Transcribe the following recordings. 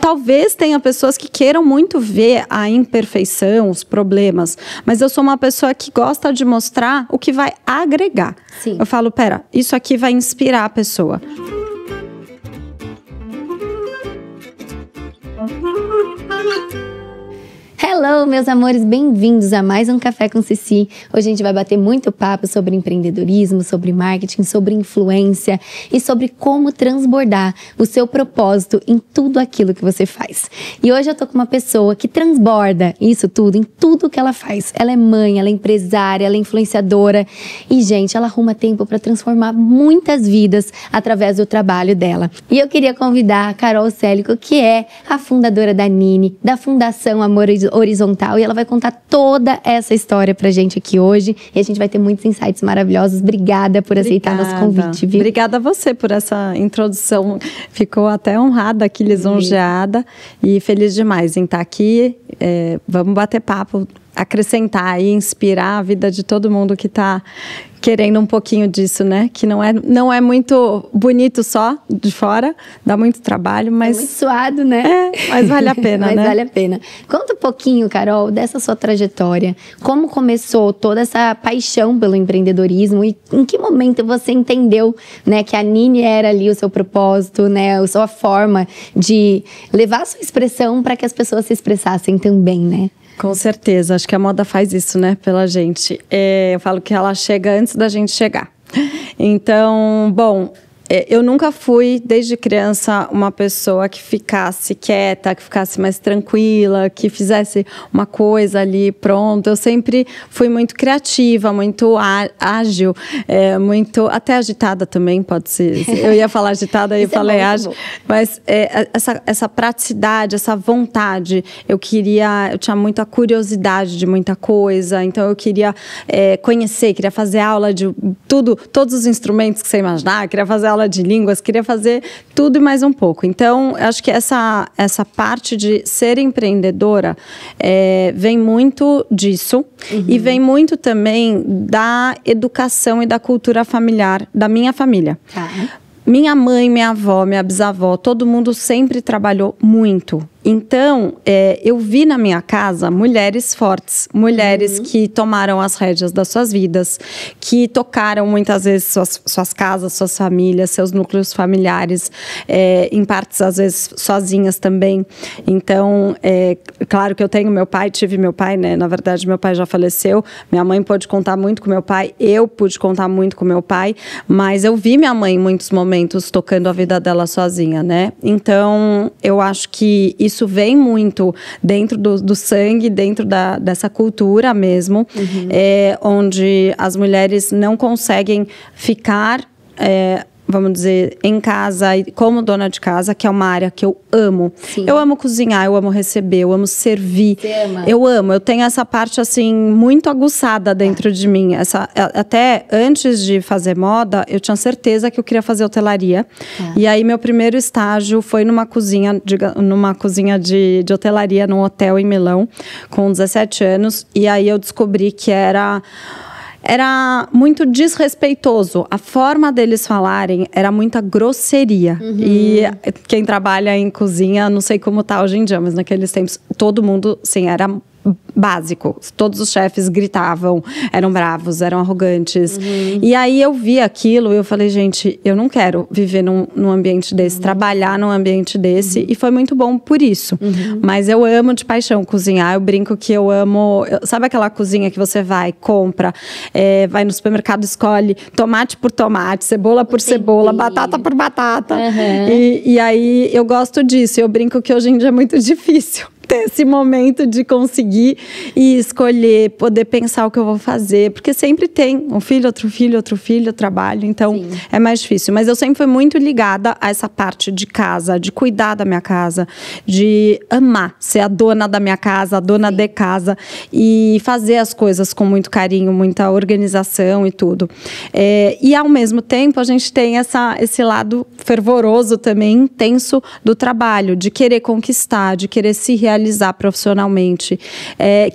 talvez tenha pessoas que queiram muito ver a imperfeição, os problemas, mas eu sou uma pessoa que gosta de mostrar o que vai agregar. Sim. Eu falo, pera, isso aqui vai inspirar a pessoa. Hello, meus amores, bem-vindos a mais um Café com Cici. Hoje a gente vai bater muito papo sobre empreendedorismo, sobre marketing, sobre influência e sobre como transbordar o seu propósito em tudo aquilo que você faz. E hoje eu tô com uma pessoa que transborda isso tudo em tudo que ela faz. Ela é mãe, ela é empresária, ela é influenciadora e, gente, ela arruma tempo para transformar muitas vidas através do trabalho dela. E eu queria convidar a Carol Célico, que é a fundadora da Nini, da Fundação Amor Horizontal, e ela vai contar toda essa história pra gente aqui hoje, e a gente vai ter muitos insights maravilhosos. Obrigada por aceitar nosso convite, viu? Obrigada a você por essa introdução, ficou até honrada aqui, lisonjeada, e feliz demais em estar aqui. Vamos bater papo, acrescentar e inspirar a vida de todo mundo que está querendo um pouquinho disso, né? Que não é muito bonito só de fora, dá muito trabalho, mas... É muito suado, né? Mas vale a pena, mas né? Vale a pena. Conta um pouquinho, Carol, dessa sua trajetória. Como começou toda essa paixão pelo empreendedorismo e em que momento você entendeu, né, que a Nini era ali o seu propósito, né? A sua forma de levar a sua expressão para que as pessoas se expressassem também, né? Com certeza, acho que a moda faz isso, né, pela gente. Eu falo que ela chega antes da gente chegar. Então, bom, eu nunca fui, desde criança, uma pessoa que ficasse quieta, que ficasse mais tranquila, que fizesse uma coisa ali, pronto. Eu sempre fui muito criativa, muito ágil, muito até agitada também, pode ser. Eu ia falar agitada e eu falei ágil. Mas essa praticidade, essa vontade, eu tinha muita curiosidade de muita coisa, então eu queria conhecer, queria fazer aula de tudo, todos os instrumentos que você imaginar, queria fazer aula de línguas, queria fazer tudo e mais um pouco. Então, acho que essa parte de ser empreendedora vem muito disso, e vem muito também da educação e da cultura familiar da minha família. Minha mãe, minha avó, minha bisavó, todo mundo sempre trabalhou muito. Então, eu vi na minha casa mulheres fortes, mulheres que tomaram as rédeas das suas vidas, que tocaram muitas vezes suas casas, suas famílias, seus núcleos familiares, em partes às vezes sozinhas também. Então, claro que eu tenho meu pai, tive meu pai, né? Na verdade, meu pai já faleceu, minha mãe pôde contar muito com meu pai, eu pude contar muito com meu pai, mas eu vi minha mãe em muitos momentos tocando a vida dela sozinha, né? Então, eu acho que isso vem muito dentro do sangue, dentro dessa cultura mesmo, onde as mulheres não conseguem ficar, vamos dizer, em casa, como dona de casa, que é uma área que eu amo. Sim. Eu amo cozinhar, eu amo receber, eu amo servir. Você ama? Eu amo, eu tenho essa parte, assim, muito aguçada dentro de mim. Até antes de fazer moda, eu tinha certeza que eu queria fazer hotelaria. E aí, meu primeiro estágio foi numa cozinha de hotelaria, num hotel em Milão, com 17 anos. E aí, eu descobri que era muito desrespeitoso. A forma deles falarem era muita grosseria. E quem trabalha em cozinha, não sei como tá hoje em dia, mas naqueles tempos, todo mundo, sim, era básico. Todos os chefes gritavam, eram bravos, eram arrogantes. E aí eu vi aquilo e eu falei, gente, eu não quero viver num ambiente desse, trabalhar num ambiente desse. E foi muito bom por isso. Mas eu amo de paixão cozinhar. Eu brinco que eu amo... Sabe aquela cozinha que você vai, compra, vai no supermercado, escolhe tomate por tomate, cebola por cebola, batata por batata. E aí eu gosto disso. Eu brinco que hoje em dia é muito difícil ter esse momento de conseguir e escolher, poder pensar o que eu vou fazer, porque sempre tem um filho, outro filho, trabalho, então é mais difícil. Mas eu sempre fui muito ligada a essa parte de casa, de cuidar da minha casa, de amar, ser a dona da minha casa, a dona de casa e fazer as coisas com muito carinho, muita organização e tudo. E ao mesmo tempo a gente tem esse lado fervoroso também, intenso do trabalho, de querer conquistar, de querer se realizar, realizar profissionalmente,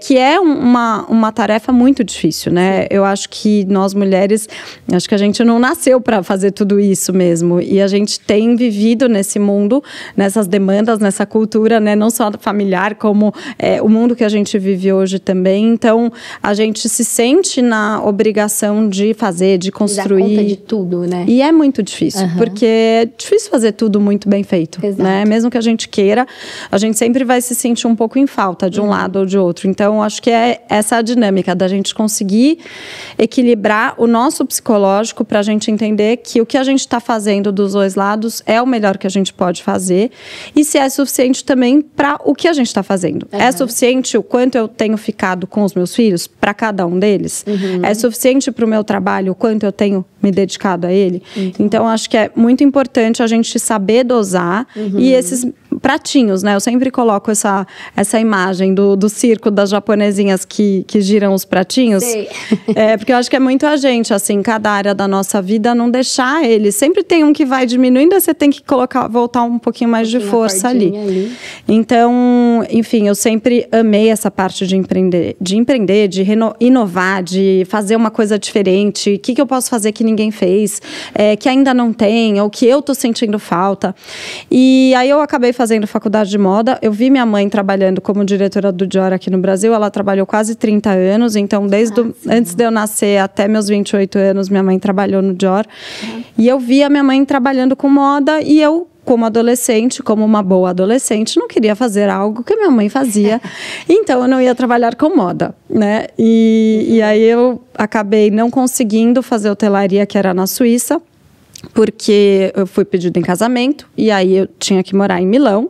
que é uma tarefa muito difícil, né? Eu acho que nós mulheres, acho que a gente não nasceu para fazer tudo isso mesmo, e a gente tem vivido nesse mundo, nessas demandas, nessa cultura, né? Não só familiar, como o mundo que a gente vive hoje também. Então, a gente se sente na obrigação de fazer, de construir. Dar conta de tudo, né? E é muito difícil, porque é difícil fazer tudo muito bem feito, né? Mesmo que a gente queira, a gente sempre vai se sentir um pouco em falta de um lado ou de outro. Então, acho que é essa a dinâmica da gente conseguir equilibrar o nosso psicológico para a gente entender que o que a gente está fazendo dos dois lados é o melhor que a gente pode fazer, e se é suficiente também para o que a gente está fazendo. É suficiente o quanto eu tenho ficado com os meus filhos, para cada um deles? É suficiente para o meu trabalho, o quanto eu tenho me dedicado a ele? Então, acho que é muito importante a gente saber dosar, e esses pratinhos, né? Eu sempre coloco essa imagem do circo das japonesinhas que giram os pratinhos. Porque eu acho que é muito a gente, assim, cada área da nossa vida, não deixar eles. Sempre tem um que vai diminuindo, você tem que voltar um pouquinho mais de força ali. Então, enfim, eu sempre amei essa parte de empreender, de inovar, de fazer uma coisa diferente. O que eu posso fazer que ninguém fez, que ainda não tem, ou que eu tô sentindo falta. E aí eu acabei fazendo faculdade de moda. Eu vi minha mãe trabalhando como diretora do Dior aqui no Brasil. Ela trabalhou quase 30 anos. Então, antes de eu nascer até meus 28 anos, minha mãe trabalhou no Dior. E eu vi a minha mãe trabalhando com moda, e eu, como adolescente, como uma boa adolescente, não queria fazer algo que minha mãe fazia. Então, eu não ia trabalhar com moda, né? E aí eu acabei não conseguindo fazer hotelaria, que era na Suíça, porque eu fui pedida em casamento, e aí eu tinha que morar em Milão.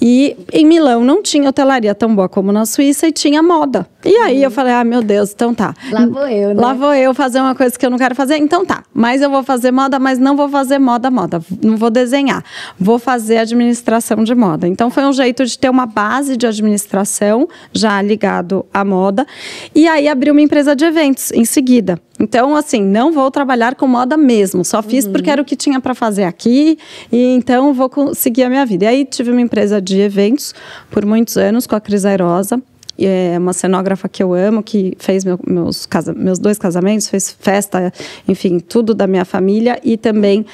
E em Milão não tinha hotelaria tão boa como na Suíça, e tinha moda. E aí eu falei, meu Deus, então tá. Lá vou eu, né? Lá vou eu fazer uma coisa que eu não quero fazer, então tá. Mas eu vou fazer moda, mas não vou fazer moda. Não vou desenhar. Vou fazer administração de moda. Então foi um jeito de ter uma base de administração já ligado à moda. E aí abri uma empresa de eventos em seguida. Então, assim, não vou trabalhar com moda mesmo. Só fiz porque era o que tinha para fazer aqui. E então vou seguir a minha vida. E aí tive uma empresa de eventos por muitos anos com a Cris Airosa. É uma cenógrafa que eu amo, que fez meus 2 casamentos, fez festa, enfim, tudo da minha família. E também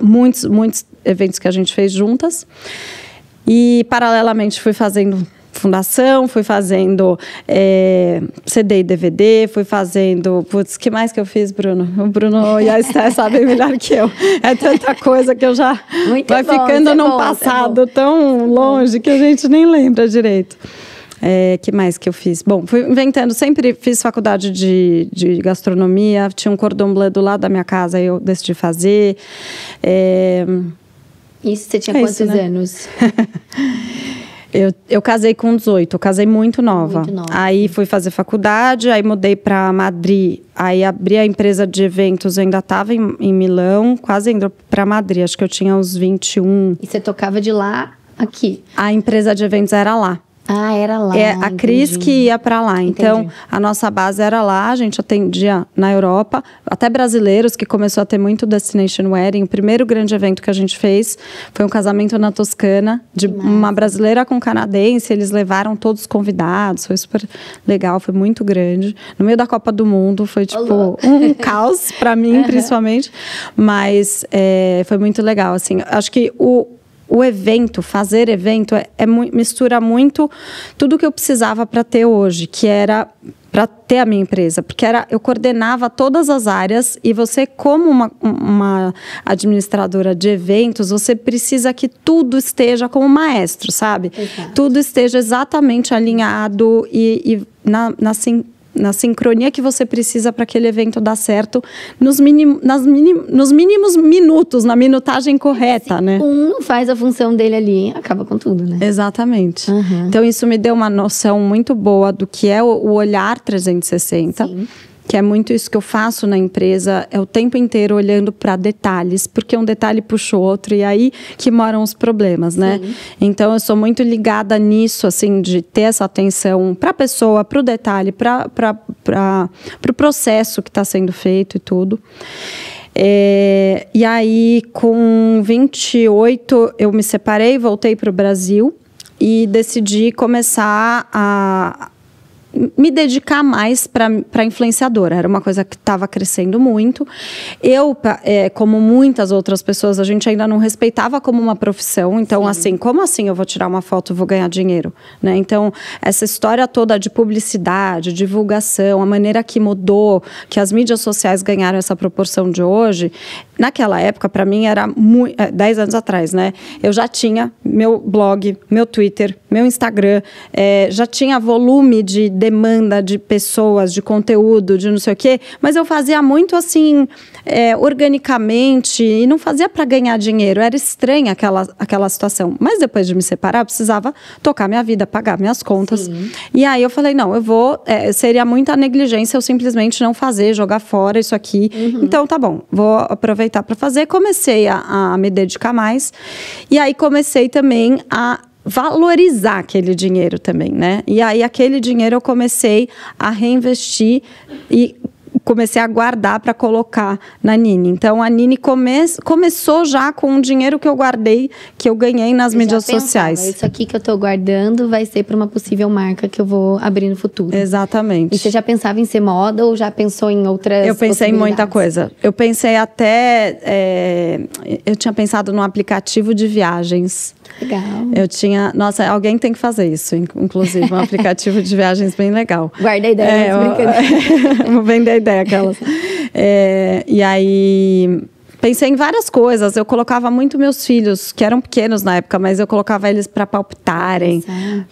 muitos eventos que a gente fez juntas. E, paralelamente, fui fazendo fundação, fui fazendo CD e DVD, fui fazendo... Putz, que mais que eu fiz, Bruno? O Bruno e a Esté sabem melhor que eu. É tanta coisa que eu já... vai ficando num passado tão longe que a gente nem lembra direito. Que mais que eu fiz? Bom, fui inventando, sempre fiz faculdade de gastronomia, tinha um cordon bleu do lado da minha casa, eu decidi fazer. Isso você tinha quantos anos? Eu casei com 18, eu casei muito nova. Aí fui fazer faculdade, aí mudei para Madrid, aí abri a empresa de eventos, eu ainda estava em Milão, quase indo para Madrid, acho que eu tinha uns 21. E você tocava de lá aqui? A empresa de eventos era lá. Era lá. A Cris que ia para lá. Então, a nossa base era lá, a gente atendia na Europa, até brasileiros, que começou a ter muito Destination Wedding. O primeiro grande evento que a gente fez foi um casamento na Toscana, de uma brasileira com um canadense. Eles levaram todos os convidados, foi super legal, foi muito grande. No meio da Copa do Mundo, foi tipo um caos para mim, principalmente. Mas foi muito legal, assim. Acho que o evento, fazer evento, mistura muito tudo que eu precisava para ter hoje, que era para ter a minha empresa, porque eu coordenava todas as áreas, e você, como uma administradora de eventos, você precisa que tudo esteja como maestro, sabe? Exato. Tudo esteja exatamente alinhado e na sincronia que você precisa para aquele evento dar certo, nos mínimos minutos, na minutagem correta, né? Um não faz a função dele ali, acaba com tudo, né? Exatamente. Então, isso me deu uma noção muito boa do que é o olhar 360. Sim. Que é muito isso que eu faço na empresa, é o tempo inteiro olhando para detalhes, porque um detalhe puxa o outro, e aí que moram os problemas, né? Sim. Então, eu sou muito ligada nisso, assim, de ter essa atenção para a pessoa, para o detalhe, para o processo que está sendo feito e tudo. E aí, com 28, eu me separei, voltei para o Brasil. e decidi começar a me dedicar mais para influenciadora. Era uma coisa que estava crescendo muito. Eu, como muitas outras pessoas, a gente ainda não respeitava como uma profissão. Então, sim, assim, como assim eu vou tirar uma foto e vou ganhar dinheiro? Né? Então, essa história toda de publicidade, divulgação, a maneira que mudou, que as mídias sociais ganharam essa proporção de hoje, naquela época, para mim, era 10 anos atrás, né? Eu já tinha meu blog, meu Twitter, meu Instagram, já tinha volume de demanda de pessoas, de conteúdo, de não sei o quê, mas eu fazia muito assim, organicamente, e não fazia para ganhar dinheiro, era estranha aquela situação. Mas depois de me separar, eu precisava tocar minha vida, pagar minhas contas. Sim. E aí eu falei, não, eu vou, seria muita negligência eu simplesmente não fazer, jogar fora isso aqui. Uhum. Então tá bom, vou aproveitar para fazer. Comecei a me dedicar mais, e aí comecei também a valorizar aquele dinheiro também, né? E aí aquele dinheiro eu comecei a reinvestir e comecei a guardar para colocar na Nini. Então, a Nini começou já com um dinheiro que eu guardei, que eu ganhei nas mídias sociais. Isso aqui que eu estou guardando vai ser para uma possível marca que eu vou abrir no futuro. Exatamente. E você já pensava em ser moda ou já pensou em outras Eu pensei em muita coisa. Eu pensei até... eu tinha pensado num aplicativo de viagens. Legal. Eu tinha... Nossa, alguém tem que fazer isso, inclusive. Um aplicativo de viagens bem legal. Guarda a ideia. Vou vender a ideia, aquelas. E aí... Pensei em várias coisas. Eu colocava muito meus filhos, que eram pequenos na época, mas eu colocava eles para palpitarem,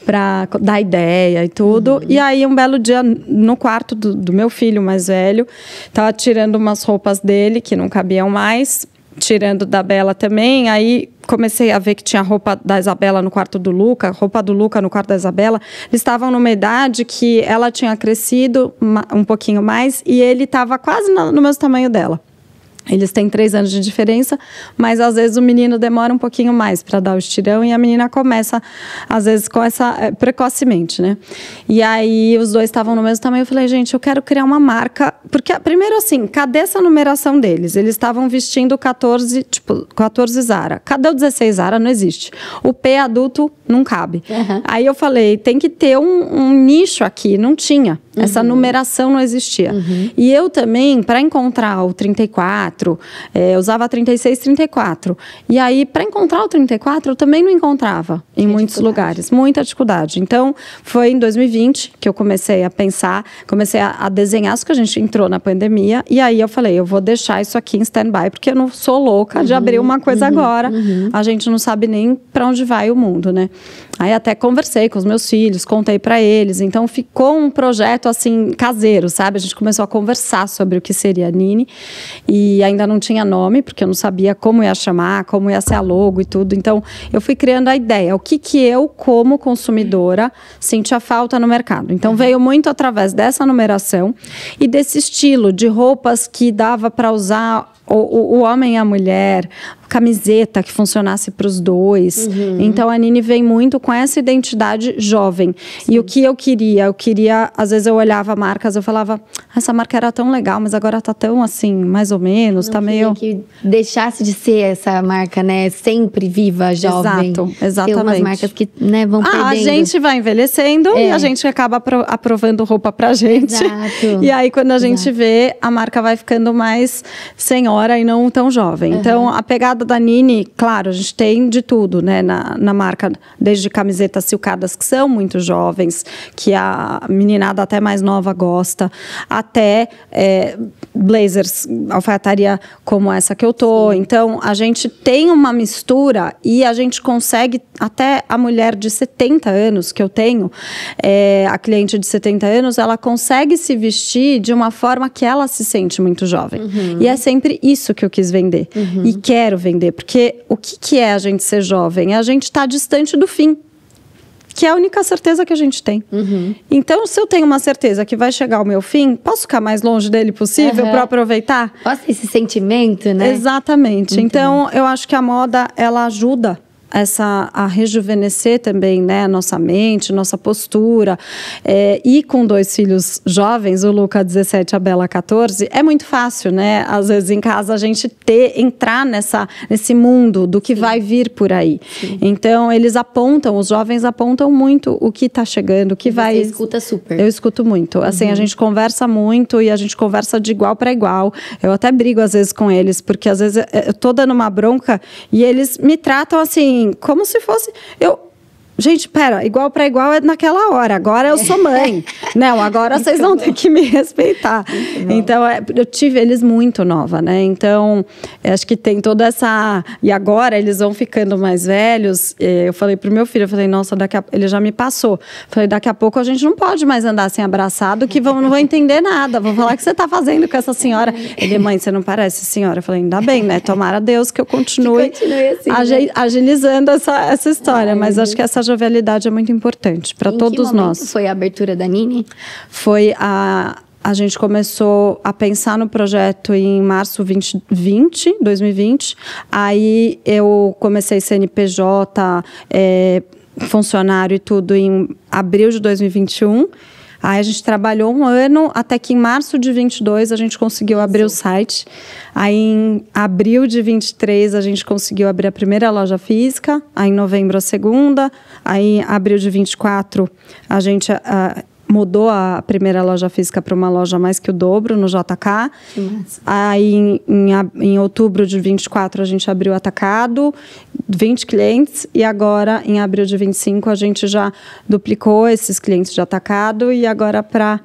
para dar ideia e tudo. Uhum. E aí, um belo dia, no quarto do meu filho mais velho, tava tirando umas roupas dele, que não cabiam mais, tirando da Bela também. Aí comecei a ver que tinha roupa da Isabela no quarto do Luca, roupa do Luca no quarto da Isabela. Eles estavam numa idade que ela tinha crescido um pouquinho mais e ele estava quase no mesmo tamanho dela. Eles têm 3 anos de diferença, mas às vezes o menino demora um pouquinho mais para dar o estirão e a menina começa, às vezes, com precocemente, né? E aí os dois estavam no mesmo tamanho. Eu falei, gente, eu quero criar uma marca. Porque, primeiro assim, cadê essa numeração deles? Eles estavam vestindo 14 Zara. Cadê o 16 Zara? Não existe. O P adulto não cabe. Uhum. Aí eu falei, tem que ter um nicho aqui. Não tinha. Essa numeração não existia. Uhum. E eu também, para encontrar o 34, eu usava 36, 34. E aí, para encontrar o 34, eu também não encontrava em muitos lugares. Muita dificuldade. Então, foi em 2020 que eu comecei a pensar, comecei a desenhar, isso que a gente entrou na pandemia. E aí eu falei, eu vou deixar isso aqui em stand-by, porque eu não sou louca de abrir uma coisa agora. A gente não sabe nem para onde vai o mundo, né? Aí até conversei com os meus filhos, contei para eles. Então, ficou um projeto assim, caseiro, sabe? A gente começou a conversar sobre o que seria a Nini. E ainda não tinha nome, porque eu não sabia como ia chamar, como ia ser a logo e tudo. Então, eu fui criando a ideia. O que eu, como consumidora, sentia falta no mercado. Então, veio muito através dessa numeração e desse estilo de roupas que dava para usar o homem e a mulher, camiseta que funcionasse para os dois. Então a Nini vem muito com essa identidade jovem. Sim. E o que eu queria, às vezes eu olhava marcas, eu falava, essa marca era tão legal, mas agora tá tão assim, mais ou menos, tá meio... que deixasse de ser essa marca, né, sempre viva, jovem. Exatamente. Tem umas marcas que, né, vão perdendo. A gente vai envelhecendo e a gente acaba aprovando roupa pra gente. Exato. E aí quando a gente vê, a marca vai ficando mais senhora e não tão jovem. Então, a pegada da Nini, claro, a gente tem de tudo, né, na marca, desde camisetas silcadas que são muito jovens, que a meninada até mais nova gosta, até blazers, alfaiataria como essa que eu tô. Sim. Então, a gente tem uma mistura e a gente consegue, até a mulher de 70 anos que eu tenho, a cliente de 70 anos, ela consegue se vestir de uma forma que ela se sente muito jovem. E é sempre isso que eu quis vender. E quero vender, porque o que é a gente ser jovem? É a gente estar distante do fim, que é a única certeza que a gente tem. Então, se eu tenho uma certeza que vai chegar o meu fim, posso ficar mais longe dele possível para aproveitar? Posso ter esse sentimento, né? Exatamente. Então, eu acho que a moda, ela ajuda a rejuvenescer também, né, a nossa mente, nossa postura. E com 2 filhos jovens, o Luca 17, a Bela 14, é muito fácil, né? Às vezes em casa a gente entrar nesse mundo do que vai vir por aí. Sim. Então eles apontam, os jovens apontam muito o que está chegando, o que vai. Você escuta super. Eu escuto muito. Assim, a gente conversa muito e a gente conversa de igual para igual. Eu até brigo às vezes com eles, porque às vezes eu tô dando uma bronca e eles me tratam assim, como se fosse... Gente, pera, igual para igual é naquela hora. Agora eu sou mãe. Não, agora vocês vão ter que me respeitar. Então, eu tive eles muito nova, né? Então, acho que tem toda essa... E agora eles vão ficando mais velhos. Eu falei pro meu filho, eu falei, nossa, ele já me passou. Falei, daqui a pouco a gente não pode mais andar assim abraçado, que não vão entender nada. Vão falar, o que você tá fazendo com essa senhora? Ele, mãe, você não parece senhora. Eu falei, ainda bem, né? Tomara Deus que eu continue assim, agilizando essa história. Mas acho que essa jovialidade é muito importante para todos nós. Foi a abertura da Nini? Foi a gente começou a pensar no projeto em março 2020. Aí eu comecei CNPJ, funcionário e tudo em abril de 2021. Aí a gente trabalhou 1 ano, até que em março de 22 a gente conseguiu abrir o site. Aí em abril de 23 a gente conseguiu abrir a primeira loja física. Aí em novembro a segunda. Aí em abril de 24 a gente mudou a primeira loja física para uma loja mais que o dobro no JK. Aí em outubro de 24 a gente abriu o atacado, 20 clientes, e agora em abril de 25 a gente já duplicou esses clientes de atacado, e agora para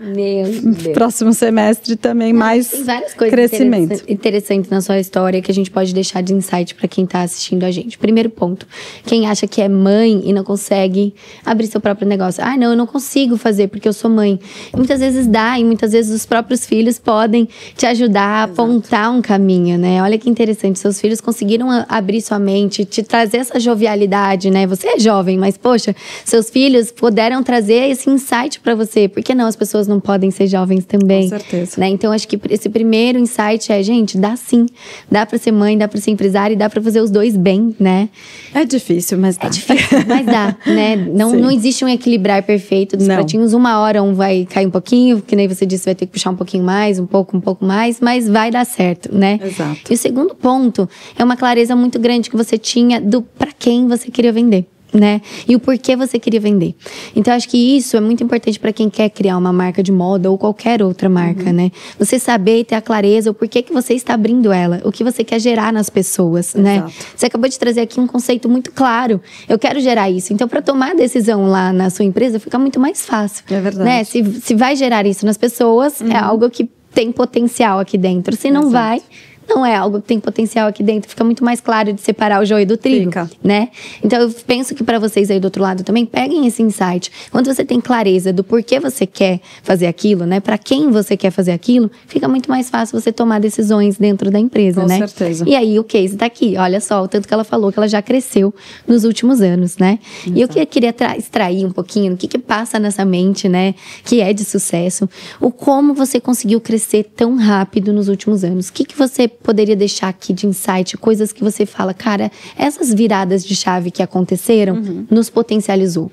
próximo semestre também mais tem várias coisas crescimento. Interessantes na sua história que a gente pode deixar de insight para quem está assistindo a gente. Primeiro ponto, quem acha que é mãe e não consegue abrir seu próprio negócio. Ah, não, eu não consigo fazer porque eu sou mãe. E muitas vezes dá, e muitas vezes os próprios filhos podem te ajudar a apontar um caminho, né? Olha que interessante, seus filhos conseguiram abrir sua mente, te trazer essa jovialidade, né? Você é jovem, mas poxa, seus filhos puderam trazer esse insight para você. Por que não as pessoas não podem ser jovens também? Com certeza. Né? Então acho que esse primeiro insight é, gente, dá sim. Dá para ser mãe, dá para ser empresária e dá para fazer os dois bem, né? É difícil, mas dá. É difícil, mas dá, né? Não existe um equilibrar perfeito dos pratinhos. Uma hora um vai cair um pouquinho, que nem você disse, vai ter que puxar um pouquinho mais, um pouco mais, mas vai dar certo, né? Exato. E o segundo ponto é uma clareza muito grande que você tinha do para quem você queria vender, né? E o porquê você queria vender. Então, acho que isso é muito importante para quem quer criar uma marca de moda ou qualquer outra marca, né? Você saber e ter a clareza o porquê que você está abrindo ela, o que você quer gerar nas pessoas, né? Você acabou de trazer aqui um conceito muito claro. Eu quero gerar isso. Então, para tomar a decisão lá na sua empresa, fica muito mais fácil. É verdade. Né? Se vai gerar isso nas pessoas, é algo que tem potencial aqui dentro. Se não vai, não é algo que tem potencial aqui dentro. Fica muito mais claro de separar o joio do trigo, né? Então, eu penso que para vocês aí do outro lado também, peguem esse insight. Quando você tem clareza do porquê você quer fazer aquilo, né? Para quem você quer fazer aquilo, fica muito mais fácil você tomar decisões dentro da empresa, né? Com certeza. E aí, o case tá aqui. Olha só, o tanto que ela falou que ela já cresceu nos últimos anos, né? Exato. E eu queria extrair um pouquinho o que passa nessa mente, né? Que é de sucesso. O como você conseguiu crescer tão rápido nos últimos anos. O que você poderia deixar aqui de insight, coisas que você fala, cara, essas viradas de chave que aconteceram nos potencializou?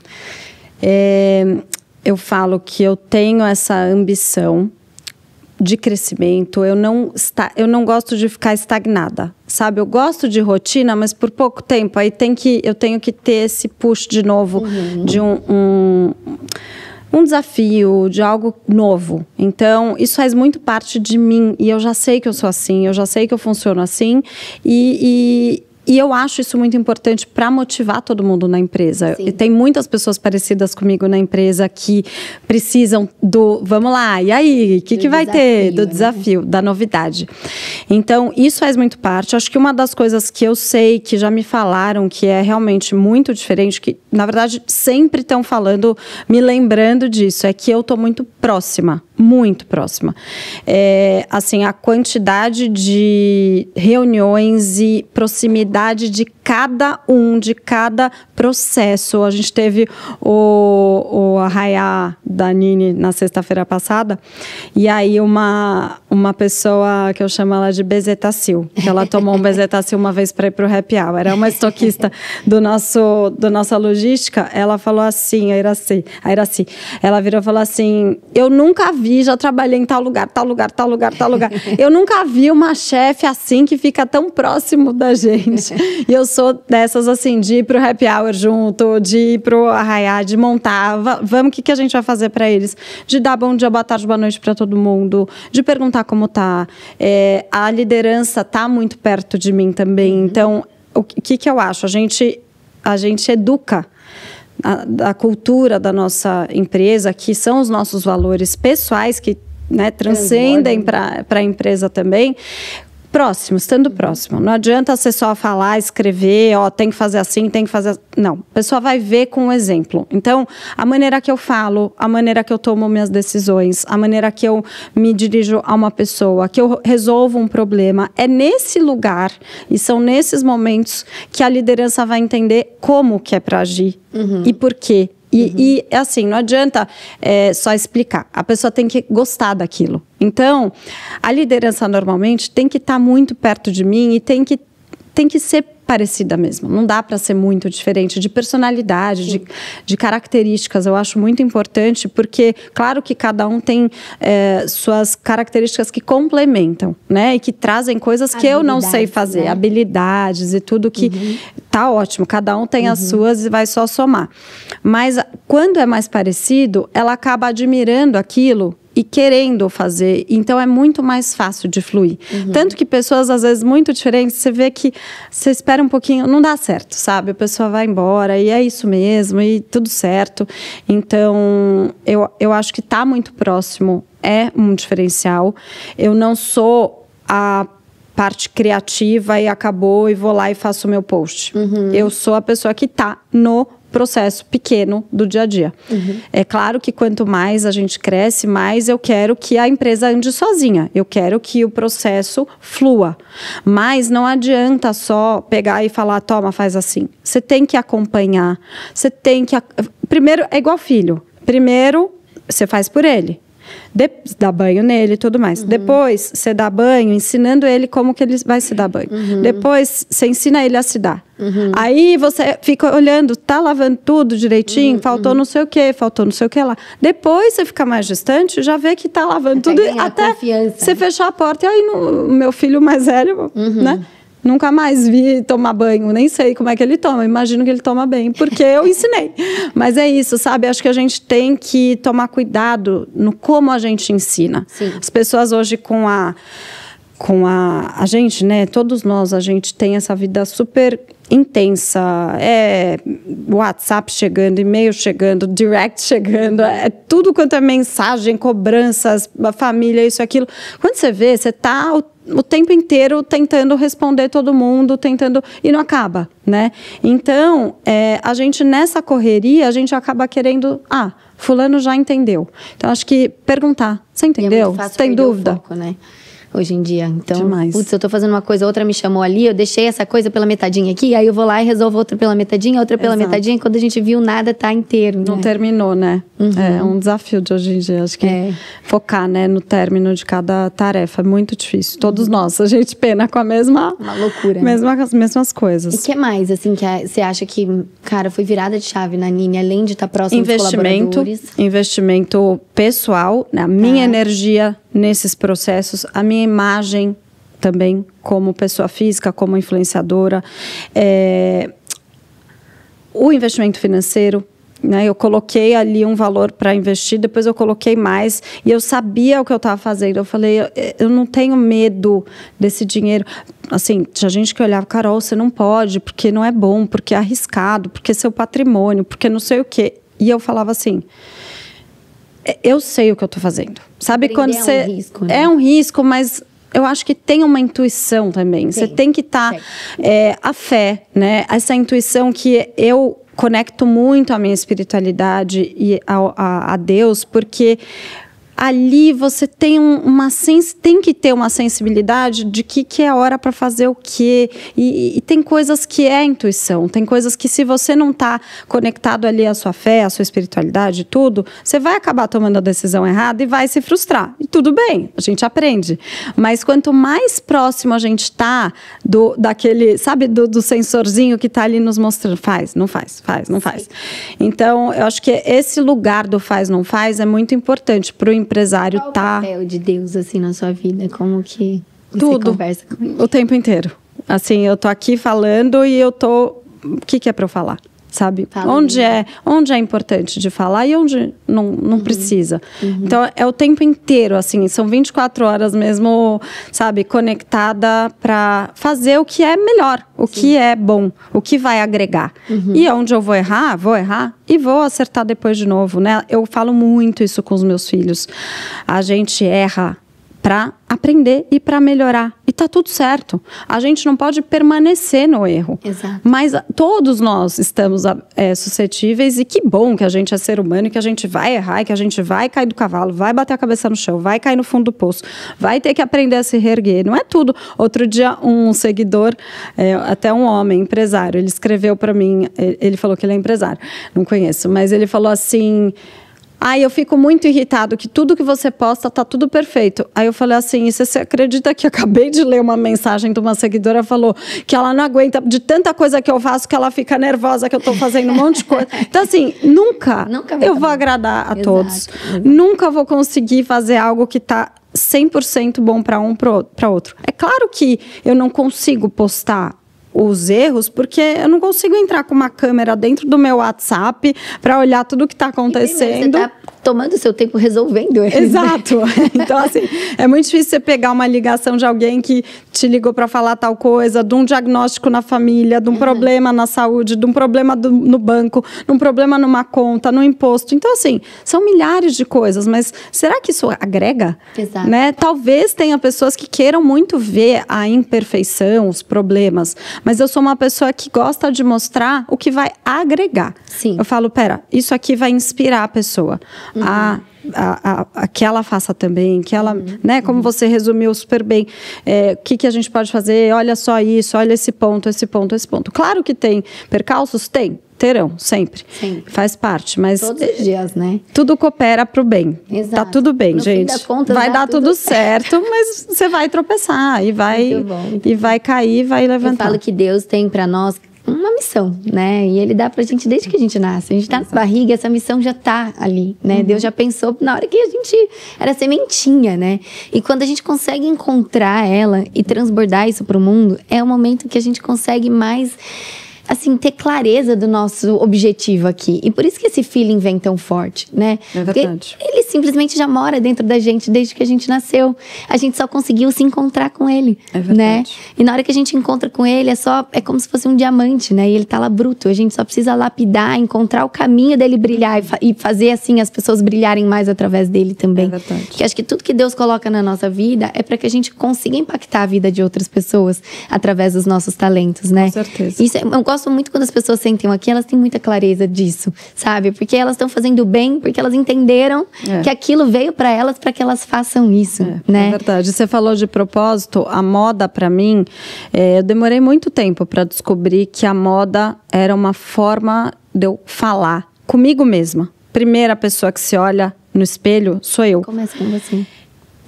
Eu falo que eu tenho essa ambição de crescimento, eu não gosto de ficar estagnada, sabe? Eu gosto de rotina, mas por pouco tempo, aí eu tenho que ter esse push de novo, de um desafio, de algo novo. Então, isso faz muito parte de mim. E eu já sei que eu sou assim, eu já sei que eu funciono assim. E eu acho isso muito importante para motivar todo mundo na empresa. E tem muitas pessoas parecidas comigo na empresa que precisam vamos lá, e aí? O que vai ter? Do desafio, da novidade. Então, isso faz muito parte. Acho que uma das coisas que eu sei, que já me falaram, que é realmente muito diferente, que na verdade, sempre estão falando, me lembrando disso, é que eu estou muito próxima. Assim, a quantidade de reuniões e proximidade de cada processo. A gente teve o arraiá da Nini na sexta-feira passada, e aí uma pessoa que eu chamo ela de Bezetacil, que ela tomou um Bezetacil uma vez para ir para o happy hour. Era uma estoquista do nossa logística. Ela falou assim, a Iraci, ela virou e falou assim: eu nunca vi, já trabalhei em tal lugar. Eu nunca vi uma chefe assim que fica tão próximo da gente. E eu sou dessas assim, de ir pro happy hour junto, de ir pro arraiá, de montar. Vamos, o que a gente vai fazer para eles? De dar bom dia, boa tarde, boa noite para todo mundo, de perguntar como tá. A liderança tá muito perto de mim também. Então, o que eu acho? A gente educa a cultura da nossa empresa, que são os nossos valores pessoais, que, né, transcendem para a empresa também, estando próximo. Não adianta você só falar, escrever, tem que fazer assim, tem que fazer... Não, a pessoa vai ver com o exemplo. Então, a maneira que eu falo, a maneira que eu tomo minhas decisões, a maneira que eu me dirijo a uma pessoa, que eu resolvo um problema, é nesse lugar e são nesses momentos que a liderança vai entender como que é para agir e por quê. E assim, não adianta só explicar. A pessoa tem que gostar daquilo. Então, a liderança normalmente tem que estar muito perto de mim e tem que ser parecida mesmo. Não dá para ser muito diferente de personalidade, de características. Eu acho muito importante porque, claro que cada um tem suas características que complementam, né? E que trazem coisas que eu não sei fazer, né? Habilidades e tudo que tá ótimo. Cada um tem as suas e vai só somar. Mas quando é mais parecido, ela acaba admirando aquilo e querendo fazer, então é muito mais fácil de fluir. Tanto que pessoas, às vezes, muito diferentes, você vê que você espera um pouquinho, não dá certo, sabe? A pessoa vai embora e é isso mesmo, e tudo certo. Então, eu acho que tá muito próximo, é um diferencial. Eu não sou a parte criativa e acabou e vou lá e faço o meu post. Eu sou a pessoa que tá no processo pequeno do dia a dia. É claro que quanto mais a gente cresce, mais eu quero que a empresa ande sozinha. Eu quero que o processo flua. Mas não adianta só pegar e falar, toma, faz assim. Você tem que acompanhar. Você tem que... Primeiro, é igual filho. Primeiro, você faz por ele. Dá banho nele e tudo mais. Depois, você dá banho ensinando ele como que ele vai se dar banho. Depois, você ensina ele a se dar. Aí, você fica olhando, tá lavando tudo direitinho, faltou não sei o que lá. Depois, você fica mais distante, já vê que tá lavando tudo. Até você fechar a porta. E aí, o meu filho mais velho, né? Nunca mais vi tomar banho, nem sei como é que ele toma. Imagino que ele toma bem, porque eu ensinei. Mas é isso, sabe? Acho que a gente tem que tomar cuidado no como a gente ensina. Sim. As pessoas hoje com a gente, né? Todos nós, a gente tem essa vida super intensa, WhatsApp chegando, e-mail chegando, direct chegando, tudo quanto é mensagem, cobranças, a família, isso, aquilo. Quando você vê, você tá o tempo inteiro tentando responder todo mundo, e não acaba, né? Então, a gente nessa correria, a gente acaba querendo, fulano já entendeu. Então, acho que perguntar, você entendeu? Você tem dúvida? Foco, né? Hoje em dia, então, putz, eu tô fazendo uma coisa, outra me chamou ali, eu deixei essa coisa pela metadinha aqui, aí eu vou lá e resolvo outra pela metadinha, outra pela metadinha, e quando a gente viu, nada tá inteiro, né? Não terminou, né? É um desafio de hoje em dia, acho que focar, né, no término de cada tarefa é muito difícil. Todos nós, a gente pena com a mesma... Uma loucura. As mesmas coisas. E o que mais, assim, que você acha que, cara, foi virada de chave na Nini, além de estar próximo dos colaboradores? Investimento pessoal, né? A minha energia nesses processos, a minha imagem também como pessoa física, como influenciadora, o investimento financeiro, né? Eu coloquei ali um valor para investir, depois eu coloquei mais e eu sabia o que eu estava fazendo. Eu falei, eu não tenho medo desse dinheiro. Assim, tinha gente que olhava, Carol, você não pode, porque não é bom, porque é arriscado, porque é seu patrimônio, porque não sei o quê. E eu falava assim, eu sei o que eu estou fazendo. Sabe quando você... É um risco, né? É um risco, mas eu acho que tem uma intuição também. Você tem que estar... a fé, né? Essa intuição que eu conecto muito a minha espiritualidade e a Deus, porque ali você tem tem que ter uma sensibilidade de que é hora para fazer o quê. E tem coisas que é intuição, tem coisas que se você não está conectado ali à sua fé, à sua espiritualidade, tudo, você vai acabar tomando a decisão errada e vai se frustrar. E tudo bem, a gente aprende. Mas quanto mais próximo a gente está daquele, sabe, do sensorzinho que está ali nos mostrando, faz, não faz, faz, não faz. Então, eu acho que esse lugar do faz, não faz é muito importante para o empresário. Qual o papel de Deus, assim, na sua vida? Como que você conversa com ele? O tempo inteiro. Assim, eu tô aqui falando e eu tô... O que é para eu falar? Sabe? Onde é importante de falar e onde não precisa. Então, é o tempo inteiro, assim, são 24 horas mesmo, sabe, conectada para fazer o que é melhor, o que é bom, o que vai agregar. E onde eu vou errar e vou acertar depois de novo, né? Eu falo muito isso com os meus filhos. A gente erra para aprender e para melhorar. E tá tudo certo. A gente não pode permanecer no erro. Exato. Mas todos nós estamos suscetíveis, e que bom que a gente é ser humano e que a gente vai errar, e que a gente vai cair do cavalo, vai bater a cabeça no chão, vai cair no fundo do poço, vai ter que aprender a se reerguer. Não é tudo. Outro dia, um seguidor, até um homem, empresário, ele escreveu para mim, ele falou que ele é empresário, não conheço, mas ele falou assim... eu fico muito irritado que tudo que você posta tá tudo perfeito. Aí eu falei assim, você acredita que eu acabei de ler uma mensagem de uma seguidora, falou que ela não aguenta de tanta coisa que eu faço, que ela fica nervosa, que eu tô fazendo um monte de coisa. Então assim, nunca eu vou agradar a todos. Nunca vou conseguir fazer algo que tá 100% bom para um, para outro. É claro que eu não consigo postar os erros, porque eu não consigo entrar com uma câmera dentro do meu WhatsApp para olhar tudo que está acontecendo. Você está tomando seu tempo resolvendo eles. Exato. Então, assim, é muito difícil você pegar uma ligação de alguém que te ligou para falar tal coisa, de um diagnóstico na família, de um problema na saúde, de um problema no banco, de um problema numa conta, no imposto. Então, assim, são milhares de coisas, mas será que isso agrega? Exato. Né? Talvez tenha pessoas que queiram muito ver a imperfeição, os problemas, mas eu sou uma pessoa que gosta de mostrar o que vai agregar. Sim. Eu falo, isso aqui vai inspirar a pessoa a que ela faça também, que ela, né, como você resumiu super bem, o que a gente pode fazer, olha só isso, olha esse ponto. Claro que tem percalços, terão, sempre. Faz parte, mas... Todos os dias, né? Tudo coopera pro bem. Exato. Tá tudo bem, no gente. Fim das contas, vai dar tudo certo, mas você vai tropeçar e vai, vai cair, vai levantar. Eu falo que Deus tem para nós uma missão, né? E Ele dá pra gente desde que a gente nasce. A gente tá na barriga, essa missão já tá ali, né? Deus já pensou na hora que a gente era sementinha, né? E quando a gente consegue encontrar ela e transbordar isso pro mundo, é o momento que a gente consegue mais... assim, ter clareza do nosso objetivo aqui. E por isso que esse feeling vem tão forte, né? É verdade. Porque ele simplesmente já mora dentro da gente desde que a gente nasceu. A gente só conseguiu se encontrar com ele, né? E na hora que a gente encontra com ele, é como se fosse um diamante, né? E ele tá lá bruto. A gente só precisa lapidar, encontrar o caminho dele brilhar e fazer, assim, as pessoas brilharem mais através dele também. É verdade. Porque acho que tudo que Deus coloca na nossa vida é para que a gente consiga impactar a vida de outras pessoas através dos nossos talentos, né? Com certeza. Isso eu gosto muito quando as pessoas sentam aqui, elas têm muita clareza disso, sabe? Porque elas estão fazendo bem, porque elas entenderam que aquilo veio para elas, para que elas façam isso, né? É verdade. Você falou de propósito, a moda para mim, eu demorei muito tempo para descobrir que a moda era uma forma de eu falar comigo mesma. Primeira pessoa que se olha no espelho sou eu. Começa com você.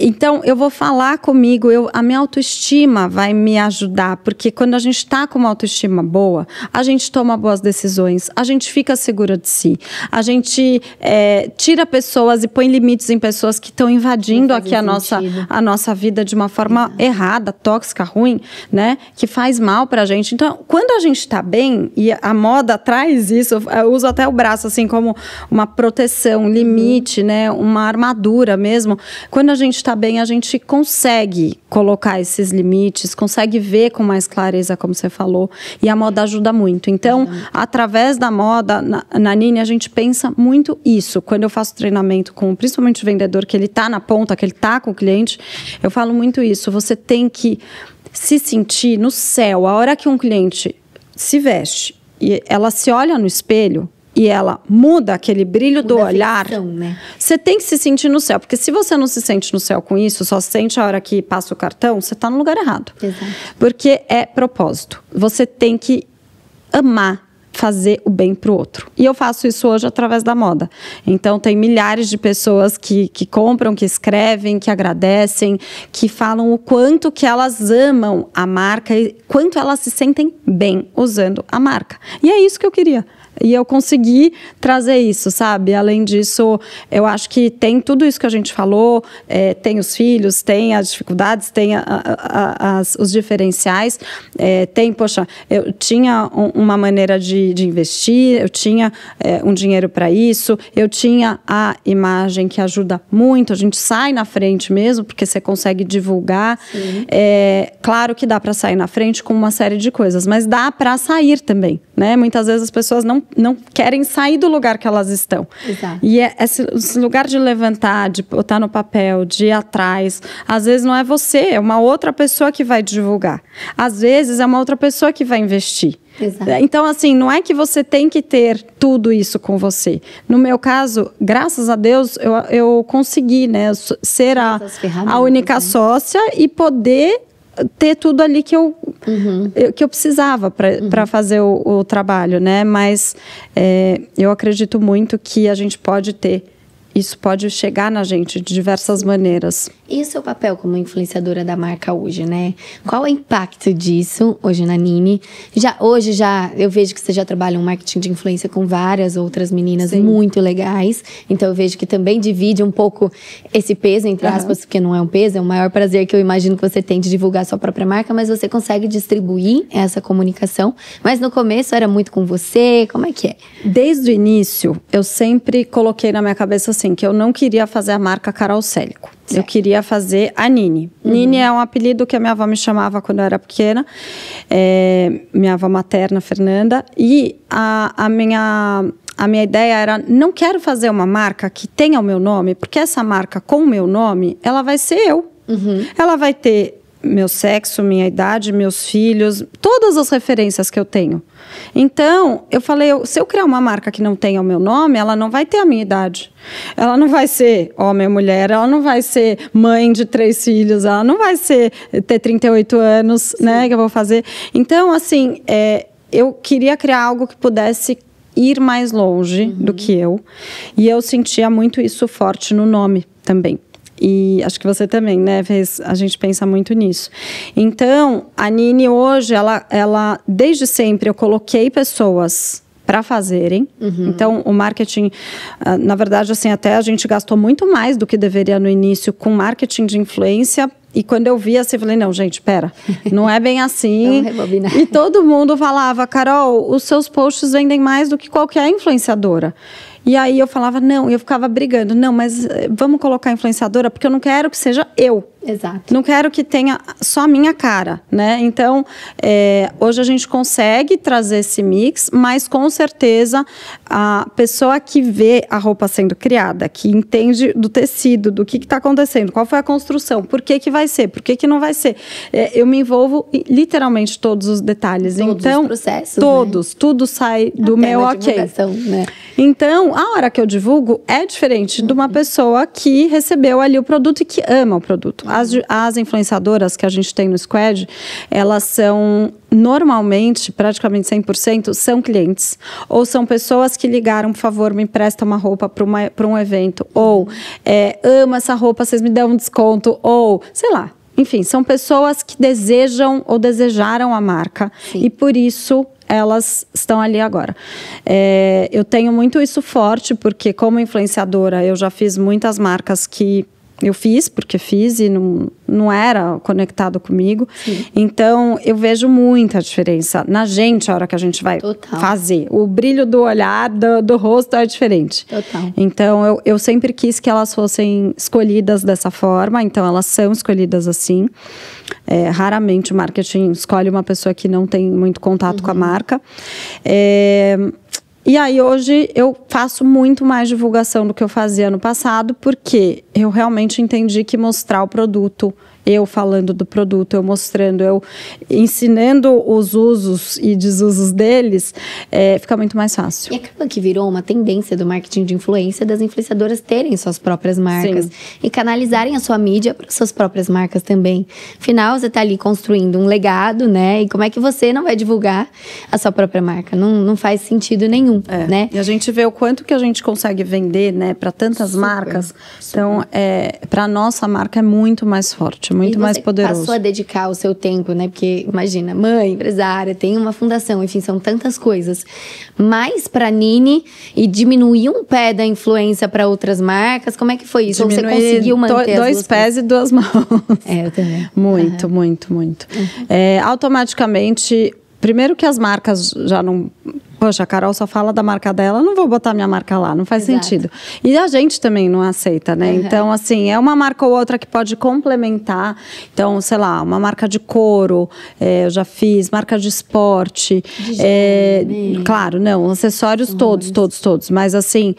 Então, eu vou falar comigo, a minha autoestima vai me ajudar, porque quando a gente está com uma autoestima boa, a gente toma boas decisões, a gente fica segura de si, a gente tira pessoas e põe limites em pessoas que estão invadindo aqui a nossa vida de uma forma errada, tóxica, ruim, né? Que faz mal pra gente. Então, quando a gente está bem, e a moda traz isso, eu uso até o braço assim como uma proteção, um limite, né? Uma armadura mesmo. Quando a gente está bem, a gente consegue colocar esses limites, consegue ver com mais clareza, como você falou, e a moda ajuda muito. Então, através da moda, na Nini, a gente pensa muito isso. Quando eu faço treinamento com, principalmente o vendedor, que ele está na ponta, que ele está com o cliente, eu falo muito isso. Você tem que se sentir no céu. A hora que um cliente se veste, e ela se olha no espelho e ela muda aquele brilho do olhar, né? Você tem que se sentir no céu. Porque se você não se sente no céu com isso, só se sente a hora que passa o cartão, você está no lugar errado. Exato. Porque é propósito. Você tem que amar fazer o bem para o outro. E eu faço isso hoje através da moda. Então, tem milhares de pessoas que compram, que escrevem, que agradecem, que falam o quanto que elas amam a marca e quanto elas se sentem bem usando a marca. E é isso que eu queria. E eu consegui trazer isso, sabe? Além disso, eu acho que tem tudo isso que a gente falou, tem os filhos, tem as dificuldades, tem os diferenciais, poxa, eu tinha uma maneira de investir, eu tinha um dinheiro para isso, eu tinha a imagem que ajuda muito, a gente sai na frente mesmo, porque você consegue divulgar. Claro que dá para sair na frente com uma série de coisas, mas dá para sair também, né? Muitas vezes as pessoas não querem sair do lugar que elas estão. Exato. E esse lugar de levantar, de botar no papel, de ir atrás, às vezes não é você, é uma outra pessoa que vai divulgar. Às vezes é uma outra pessoa que vai investir. Exato. Então, assim, não é que você tem que ter tudo isso com você. No meu caso, graças a Deus, eu consegui, né, ser a única sócia e poder ter tudo ali que eu precisava para fazer o trabalho, né? Mas eu acredito muito que a gente pode ter, isso pode chegar na gente de diversas maneiras. E o seu papel como influenciadora da marca hoje, né? Qual é o impacto disso hoje na Nini? Hoje eu vejo que você já trabalha um marketing de influência com várias outras meninas muito legais. Então eu vejo que também divide um pouco esse peso, entre aspas, porque não é um peso, é o maior prazer que eu imagino que você tem de divulgar a sua própria marca, mas você consegue distribuir essa comunicação. Mas no começo era muito com você, como é que é? Desde o início, eu sempre coloquei na minha cabeça assim, que eu não queria fazer a marca Carol Célico. Eu queria fazer a Nini. Nini é um apelido que a minha avó me chamava quando eu era pequena. Minha avó materna, Fernanda. E a minha ideia era, não quero fazer uma marca que tenha o meu nome, porque essa marca com o meu nome, ela vai ser eu. Ela vai ter meu sexo, minha idade, meus filhos, todas as referências que eu tenho. Então, eu falei, se eu criar uma marca que não tenha o meu nome, ela não vai ter a minha idade. Ela não vai ser homem ou mulher, ela não vai ser mãe de 3 filhos, ela não vai ter 38 anos, né, que eu vou fazer. Então, assim, eu queria criar algo que pudesse ir mais longe do que eu. E eu sentia muito isso forte no nome também. E acho que você também, né? A gente pensa muito nisso. Então, a Nini hoje, ela desde sempre eu coloquei pessoas para fazerem. Então, o marketing, na verdade, assim, até a gente gastou muito mais do que deveria no início com marketing de influência. E quando eu vi assim, eu falei, não, gente, pera, não é bem assim. E todo mundo falava, Carol, os seus posts vendem mais do que qualquer influenciadora. E aí eu falava, não, e eu ficava brigando, não, mas vamos colocar influenciadora, porque eu não quero que seja eu. Exato. Não quero que tenha só a minha cara, né? Então, hoje a gente consegue trazer esse mix, mas com certeza a pessoa que vê a roupa sendo criada, que entende do tecido, do que está acontecendo, qual foi a construção, por que vai ser, por que não vai ser. Eu me envolvo em literalmente todos os detalhes. Todos então, os processos, todos, né? Tudo sai do até meu ok. Né? Então, a hora que eu divulgo é diferente de uma pessoa que recebeu ali o produto e que ama o produto. As influenciadoras que a gente tem no Squad, elas são normalmente, praticamente 100%, são clientes. Ou são pessoas que ligaram, por favor, me empresta uma roupa para um evento. Ou, amo essa roupa, vocês me dão um desconto. Ou, sei lá. Enfim, são pessoas que desejam ou desejaram a marca. Sim. E por isso elas estão ali agora. Eu tenho muito isso forte, porque como influenciadora eu já fiz muitas marcas que eu fiz, porque fiz e não era conectado comigo. Sim. Então, eu vejo muita diferença na gente, a hora que a gente vai fazer. O brilho do olhar, do rosto é diferente. Total. Então, eu sempre quis que elas fossem escolhidas dessa forma. Então, elas são escolhidas assim. Raramente o marketing escolhe uma pessoa que não tem muito contato com a marca. E aí, hoje, eu faço muito mais divulgação do que eu fazia no passado, porque eu realmente entendi que mostrar o produto eu falando do produto, eu mostrando, eu ensinando os usos e desusos deles, fica muito mais fácil. E acaba que virou uma tendência do marketing de influência das influenciadoras terem suas próprias marcas. Sim. E canalizarem a sua mídia para suas próprias marcas também. Afinal, você está ali construindo um legado, né? E como é que você não vai divulgar a sua própria marca? Não faz sentido nenhum, né? E a gente vê o quanto que a gente consegue vender, né? Para tantas marcas. Então, para a nossa marca é muito mais forte, muito mais poderoso. Passou a dedicar o seu tempo, né? Porque, imagina, mãe, empresária, tem uma fundação, enfim, são tantas coisas. Mais para Nini e diminuir um pé da influência para outras marcas, como é que foi isso? Ou você conseguiu manter dois pés e duas mãos. Eu também. Muito, muito, muito. Automaticamente, primeiro que as marcas já não... Poxa, a Carol só fala da marca dela, não vou botar minha marca lá, não faz sentido. E a gente também não aceita, né? Então, assim, é uma marca ou outra que pode complementar. Então, sei lá, uma marca de couro, eu já fiz, marca de esporte. Claro, não, acessórios todos. Mas, assim,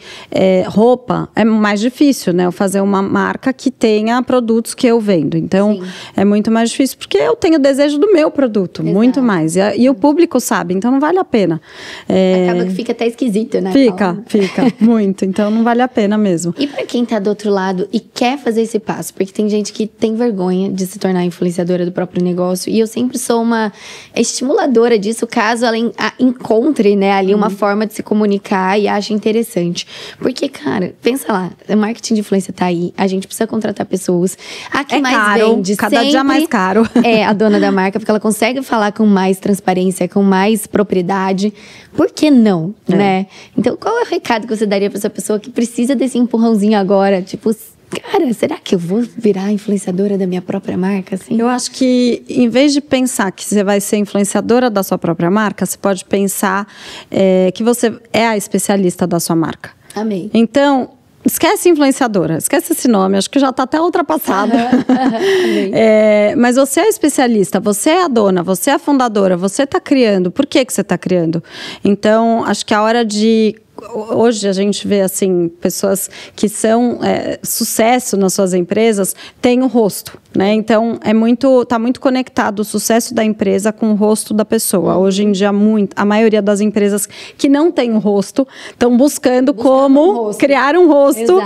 roupa é mais difícil, né? Eu fazer uma marca que tenha produtos que eu vendo. Então, é muito mais difícil, porque eu tenho desejo do meu produto, muito mais. E o público sabe, então não vale a pena. Acaba que fica até esquisito, né? Fica muito. Então não vale a pena mesmo. E pra quem tá do outro lado e quer fazer esse passo, porque tem gente que tem vergonha de se tornar influenciadora do próprio negócio, e eu sempre sou uma estimuladora disso, caso ela encontre, né, ali uma forma de se comunicar e ache interessante. Porque, cara, pensa lá, o marketing de influência tá aí, a gente precisa contratar pessoas. A que mais caro, vende cada dia mais caro. É a dona da marca, porque ela consegue falar com mais transparência, com mais propriedade. Por que não, né? Então, qual é o recado que você daria para essa pessoa que precisa desse empurrãozinho agora? Tipo, cara, será que eu vou virar influenciadora da minha própria marca, assim? Eu acho que, em vez de pensar que você vai ser influenciadora da sua própria marca, você pode pensar que você é a especialista da sua marca. Amei. Então... Esquece influenciadora, esquece esse nome, acho que já está até ultrapassado. Mas você é especialista, você é a dona, você é a fundadora, você está criando. Por que você está criando? Então, acho que a hora de... Hoje a gente vê assim, pessoas que são sucesso nas suas empresas, têm o rosto, né? Então, tá muito conectado o sucesso da empresa com o rosto da pessoa. Hoje em dia, a maioria das empresas que não tem o rosto, estão buscando como criar um rosto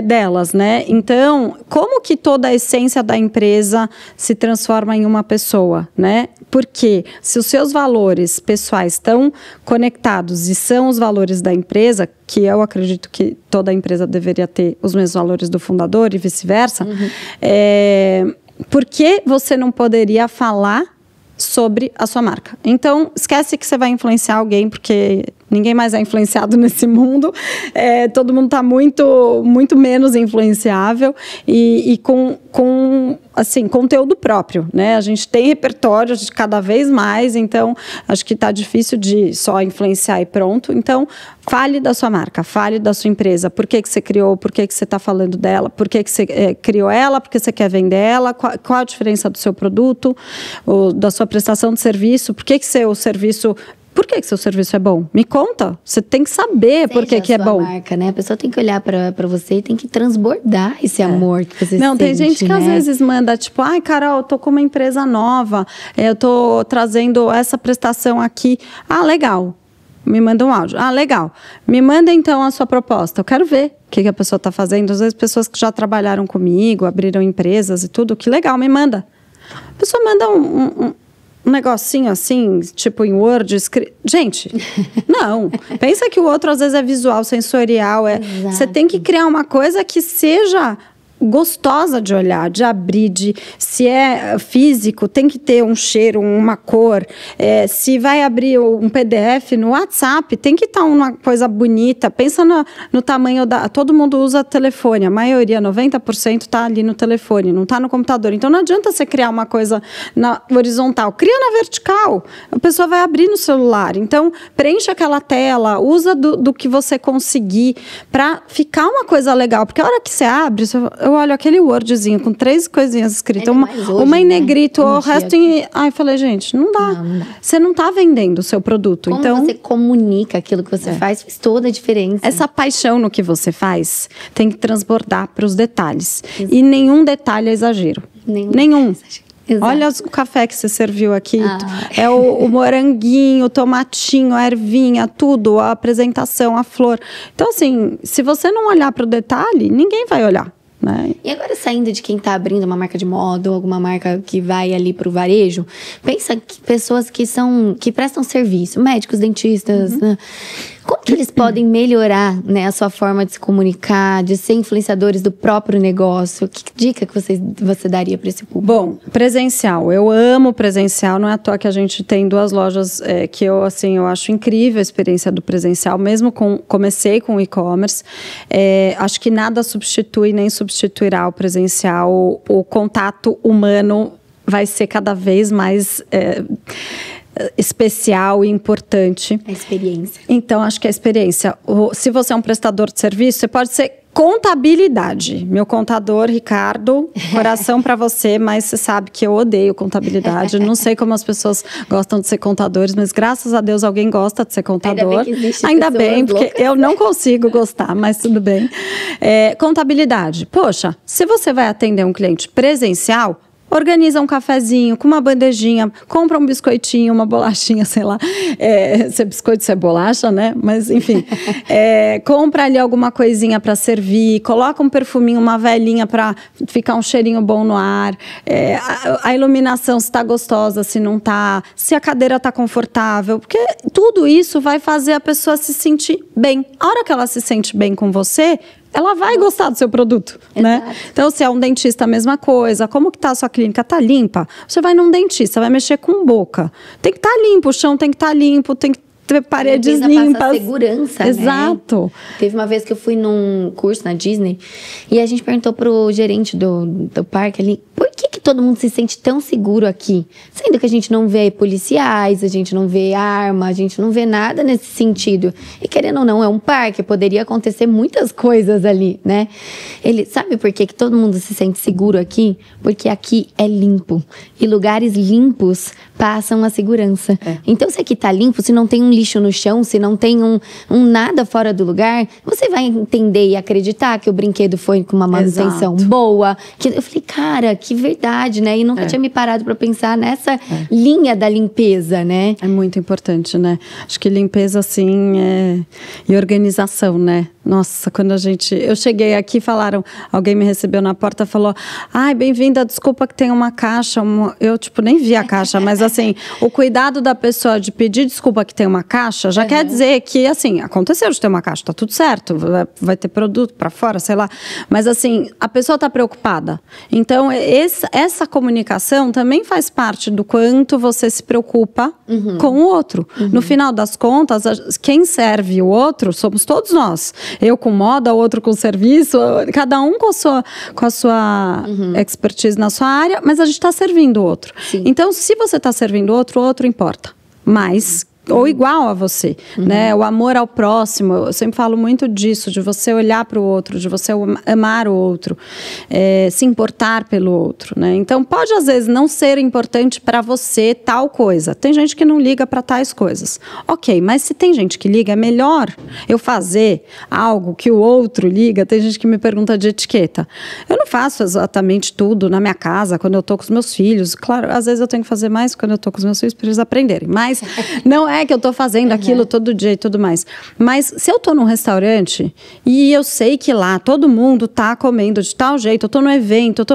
delas, né? Então, como que toda a essência da empresa se transforma em uma pessoa, né? Porque se os seus valores pessoais estão conectados e são os valores da empresa, que eu acredito que toda empresa deveria ter os mesmos valores do fundador e vice-versa, por que você não poderia falar sobre a sua marca? Então, esquece que você vai influenciar alguém, porque ninguém mais é influenciado nesse mundo. Todo mundo está muito, muito menos influenciável e com assim, conteúdo próprio, né? A gente tem repertório de cada vez mais, então acho que está difícil de só influenciar e pronto. Então, fale da sua marca, fale da sua empresa. Por que você criou? Por que você está falando dela? Por que você criou ela? Por que você quer vender ela? Qual a diferença do seu produto? Ou da sua prestação de serviço? Por que seu serviço... Por que seu serviço é bom? Me conta. Você tem que saber por que é bom. Marca, né? A pessoa tem que olhar pra você e tem que transbordar esse amor que você sente. Não, tem gente que às vezes manda, tipo, ai, Carol, eu tô com uma empresa nova, eu tô trazendo essa prestação aqui. Ah, legal. Me manda um áudio. Ah, legal. Me manda então a sua proposta. Eu quero ver o que a pessoa está fazendo. Às vezes pessoas que já trabalharam comigo, abriram empresas e tudo. Que legal, me manda. A pessoa manda um negocinho assim, tipo em Word, gente, não. Pensa que o outro às vezes é visual, sensorial. Você tem que criar uma coisa que seja gostosa de olhar, de abrir, se é físico, tem que ter um cheiro, uma cor. Se vai abrir um PDF no WhatsApp, tem que estar uma coisa bonita. Pensa no tamanho todo mundo usa telefone, a maioria, 90% está ali no telefone, não está no computador. Então não adianta você criar uma coisa na horizontal, cria na vertical, a pessoa vai abrir no celular. Então preenche aquela tela, usa do que você conseguir para ficar uma coisa legal, porque a hora que você abre, eu olho aquele Wordzinho com 3 coisinhas escritas, uma em negrito, o resto em... Ai, falei, gente, não dá. Você não está vendendo o seu produto. Como então você comunica aquilo que você faz toda a diferença. Essa paixão no que você faz tem que transbordar para os detalhes. E nenhum detalhe é exagero. Nenhum. Exato. Olha o café que você serviu aqui. É o moranguinho, o tomatinho, a ervinha, tudo, a apresentação, a flor. Então, assim, se você não olhar para o detalhe, ninguém vai olhar. Né? E agora, saindo de quem está abrindo uma marca de moda ou alguma marca que vai ali para o varejo, pensa que pessoas que prestam serviço, médicos, dentistas, né? Como que eles podem melhorar, né, a sua forma de se comunicar, de ser influenciadores do próprio negócio? Que dica que você daria para esse público? Bom, presencial. Eu amo presencial. Não é à toa que a gente tem 2 lojas que eu acho incrível a experiência do presencial. Mesmo comecei com e-commerce. Acho que nada substitui nem substituirá o presencial. O contato humano vai ser cada vez mais especial e importante. A experiência. Então, acho que a experiência. Se você é um prestador de serviço, você pode ser contabilidade. Meu contador, Ricardo, coração para você, mas você sabe que eu odeio contabilidade. Não sei como as pessoas gostam de ser contadores, mas graças a Deus alguém gosta de ser contador. Ainda bem, porque eu não consigo gostar, mas tudo bem. Contabilidade. Poxa, se você vai atender um cliente presencial, organiza um cafezinho com uma bandejinha, compra um biscoitinho, uma bolachinha, sei lá. Se é biscoito, se é bolacha, né? Mas, enfim. Compra ali alguma coisinha para servir, coloca um perfuminho, uma velinha para ficar um cheirinho bom no ar. A iluminação, se está gostosa, se não está. Se a cadeira está confortável. Porque tudo isso vai fazer a pessoa se sentir bem. A hora que ela se sente bem com você, ela vai gostar do seu produto, né? Então, se é um dentista, a mesma coisa. Como que tá a sua clínica? Tá limpa? Você vai num dentista, vai mexer com boca. Tem que estar limpo, o chão tem que estar limpo, tem que ter paredes limpas. Segurança, exato. Né? Teve uma vez que eu fui num curso na Disney e a gente perguntou pro gerente do parque ali, por que todo mundo se sente tão seguro aqui? Sendo que a gente não vê policiais, a gente não vê arma, a gente não vê nada nesse sentido. E querendo ou não, é um parque, poderia acontecer muitas coisas ali, né? Ele sabe por que todo mundo se sente seguro aqui? Porque aqui é limpo. E lugares limpos passam a segurança. Então, se aqui tá limpo, se não tem um lixo no chão, se não tem um nada fora do lugar, você vai entender e acreditar que o brinquedo foi com uma manutenção boa. Eu falei, cara, que verdade, né? E nunca tinha me parado para pensar nessa linha da limpeza, né? É muito importante, né? Acho que limpeza, assim, e organização, né? Nossa, quando eu cheguei aqui, alguém me recebeu na porta, falou, ai, bem-vinda, desculpa que tem uma caixa, eu, nem vi a caixa, mas assim, o cuidado da pessoa de pedir desculpa que tem uma caixa, já quer dizer que, assim, aconteceu de ter uma caixa, tá tudo certo, vai ter produto para fora, sei lá, mas assim, a pessoa tá preocupada. Então, essa comunicação também faz parte do quanto você se preocupa com o outro. No final das contas, quem serve o outro somos todos nós. Eu com moda, o outro com serviço, cada um com a sua expertise na sua área, mas a gente está servindo o outro. Sim. Então, se você está servindo o outro importa mais. Ou igual a você, né? O amor ao próximo, eu sempre falo muito disso, de você olhar para o outro, de você amar o outro, se importar pelo outro, né? Então, pode às vezes não ser importante para você tal coisa. Tem gente que não liga para tais coisas. Ok, mas se tem gente que liga, é melhor eu fazer algo que o outro liga. Tem gente que me pergunta de etiqueta. Eu não faço exatamente tudo na minha casa, quando eu tô com os meus filhos. Claro, às vezes eu tenho que fazer mais quando eu tô com os meus filhos para eles aprenderem, mas não é que eu tô fazendo aquilo todo dia e tudo mais. Mas se eu tô num restaurante e eu sei que lá todo mundo tá comendo de tal jeito, eu tô no evento,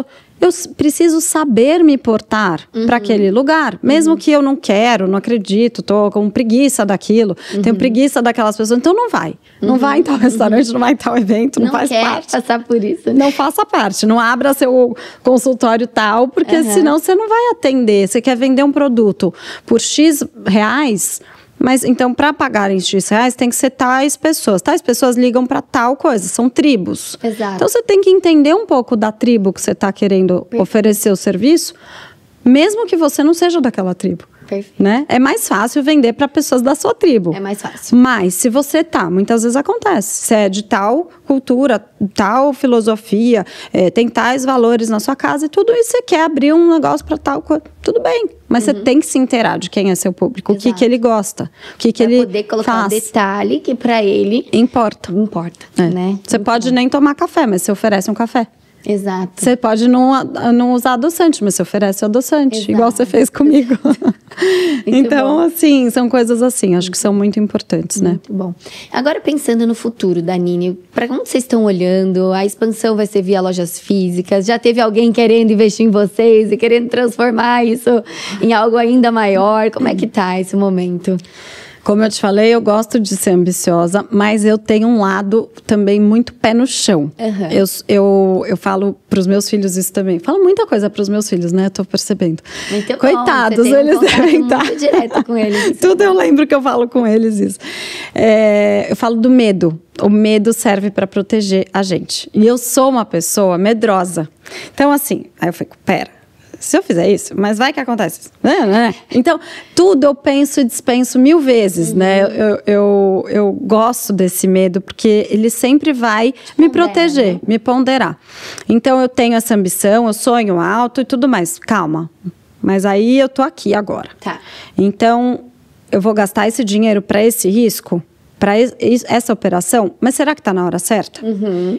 eu preciso saber me portar para aquele lugar, mesmo que eu não quero, não acredito, tô com preguiça daquilo, tenho preguiça daquelas pessoas, então não vai. Não vai em tal restaurante, não vai em tal evento, não faz parte. Não quer passar por isso. Não faça parte, não abra seu consultório tal, porque senão você não vai atender. Você quer vender um produto por X reais, mas então para pagarem X reais tem que ser tais pessoas. Tais pessoas ligam para tal coisa, são tribos. Exato. Então você tem que entender um pouco da tribo que você está querendo oferecer o serviço, mesmo que você não seja daquela tribo. Perfeito. Né? É mais fácil vender para pessoas da sua tribo. É mais fácil. Mas se você muitas vezes acontece, se é de tal cultura, tal filosofia, tem tais valores na sua casa e tudo isso, você quer abrir um negócio para tal coisa, tudo bem. Mas você tem que se inteirar de quem é seu público, o que ele gosta, o que ele poder colocar um detalhe que para ele importa, né? Você pode nem tomar café, mas você oferece um café. Exato. Você pode não usar adoçante, mas você oferece adoçante, Exato. igual você fez comigo. Então, bom. assim, são coisas assim, acho que são muito importantes, né? Muito bom. Agora, pensando no futuro da Nini, para onde vocês estão olhando? A expansão vai ser via lojas físicas? Já teve alguém querendo investir em vocês e querendo transformar isso em algo ainda maior? Como é que tá esse momento? Como eu te falei, eu gosto de ser ambiciosa, mas eu tenho um lado também muito pé no chão. Eu falo para os meus filhos isso também. Falo muita coisa para os meus filhos, né? Tô percebendo. Muito Coitados, bom, você tem eles devem estar. muito direto com eles. Tudo eu lembro que eu falo com eles isso. Eu falo do medo. O medo serve para proteger a gente. E eu sou uma pessoa medrosa. Então, assim, aí eu fico, pera. Se eu fizer isso, mas vai que acontece. Então, tudo eu penso e dispenso 1000 vezes, né? Eu gosto desse medo, porque ele sempre vai me proteger, me ponderar. Então, eu tenho essa ambição, eu sonho alto e tudo mais. Calma. Mas aí eu tô aqui agora. Tá. Então, eu vou gastar esse dinheiro para esse risco? Para essa operação, mas será que está na hora certa?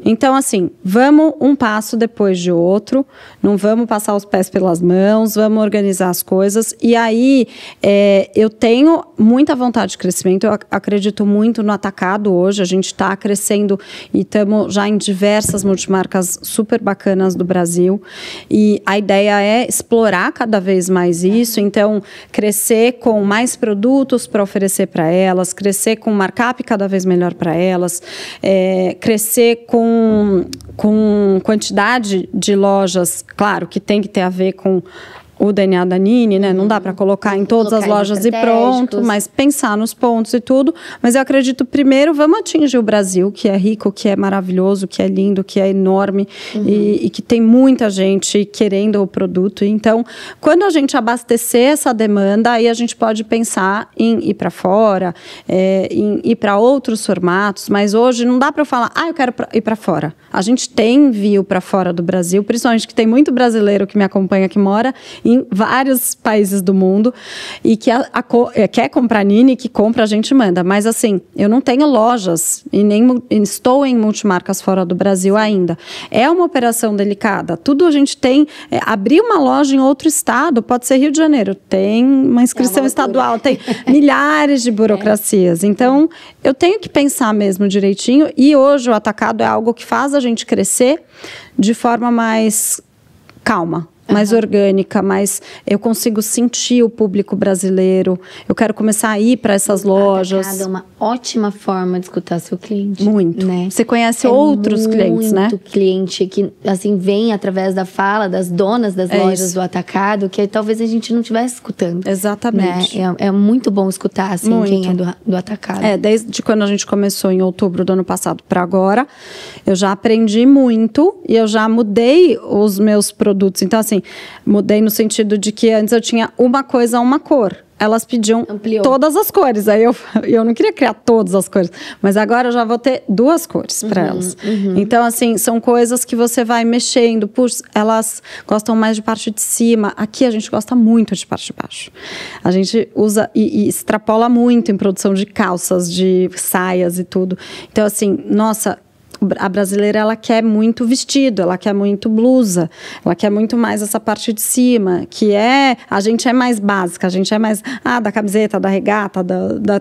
Então, assim, vamos um passo depois de outro, não vamos passar os pés pelas mãos, vamos organizar as coisas. E aí, eu tenho muita vontade de crescimento, eu acredito muito no atacado hoje, a gente está crescendo e estamos já em diversas multimarcas super bacanas do Brasil. E a ideia é explorar cada vez mais isso, então, crescer com mais produtos para oferecer para elas, crescer com markup cada vez melhor para elas, crescer com quantidade de lojas, claro, que tem que ter a ver com o DNA da Nini, né? Não dá para colocar em todas as lojas e pronto, mas pensar nos pontos e tudo. Mas eu acredito, primeiro, vamos atingir o Brasil, que é rico, que é maravilhoso, que é lindo, que é enorme e que tem muita gente querendo o produto. Então, quando a gente abastecer essa demanda, aí a gente pode pensar em ir para fora, em ir para outros formatos, mas hoje não dá para eu falar, eu quero ir para fora. A gente tem envio para fora do Brasil, principalmente que tem muito brasileiro que me acompanha, que mora em vários países do mundo e que quer comprar Nini, que compra, a gente manda. Mas assim, eu não tenho lojas e nem estou em multimarcas fora do Brasil ainda. É uma operação delicada. Tudo a gente tem, abrir uma loja em outro estado, pode ser Rio de Janeiro, tem uma inscrição estadual, tem milhares de burocracias. Então, eu tenho que pensar mesmo direitinho e hoje o atacado é algo que faz a gente crescer de forma mais calma. Mais orgânica, mais eu consigo sentir o público brasileiro. Eu quero começar a ir para essas lojas. Atacado é uma ótima forma de escutar seu cliente. Muito. Né? Você conhece outros clientes, né? Muito cliente que, assim, vem através da fala das donas das lojas do atacado, que talvez a gente não estivesse escutando. Exatamente. Né? É muito bom escutar, assim, quem é do atacado. Desde quando a gente começou em outubro do ano passado para agora, eu já aprendi muito e eu já mudei os meus produtos. Então, assim, mudei no sentido de que antes eu tinha uma coisa, uma cor. Elas pediam todas as cores. Aí eu não queria criar todas as cores. Mas agora eu já vou ter 2 cores para elas. Então, assim, são coisas que você vai mexendo. Puxa, elas gostam mais de parte de cima. Aqui a gente gosta muito de parte de baixo. A gente usa e extrapola muito em produção de calças, de saias e tudo. Então, assim, nossa... A brasileira, ela quer muito vestido, ela quer muito blusa, ela quer muito mais essa parte de cima, que a gente é mais básica, a gente é mais, da camiseta, da regata,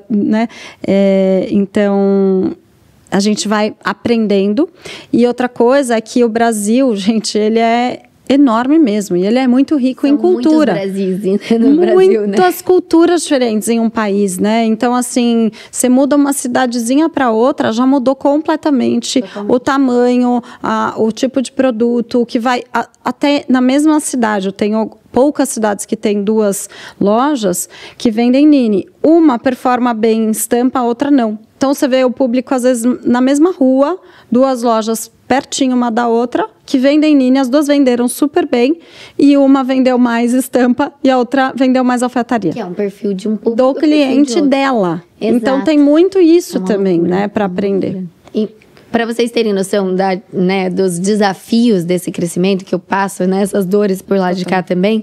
né? Então, a gente vai aprendendo. E outra coisa é que o Brasil, gente, ele é enorme mesmo, e ele é muito rico em cultura. Muitas culturas diferentes em um país, né? Então, assim, você muda uma cidadezinha para outra, já mudou completamente o tamanho, o tipo de produto, que vai até na mesma cidade. Eu tenho poucas cidades que têm 2 lojas que vendem Nini. Uma performa bem em estampa, a outra não. Então, você vê o público, às vezes, na mesma rua, 2 lojas pertinho uma da outra, que vendem Nini, as 2 venderam super bem, e uma vendeu mais estampa e a outra vendeu mais alfaiataria. Que é um perfil de um público do cliente dela. Exato. Então, tem muito isso também, né, para aprender. E Para vocês terem noção dos desafios desse crescimento que eu passo, né, essas dores por lá de cá também,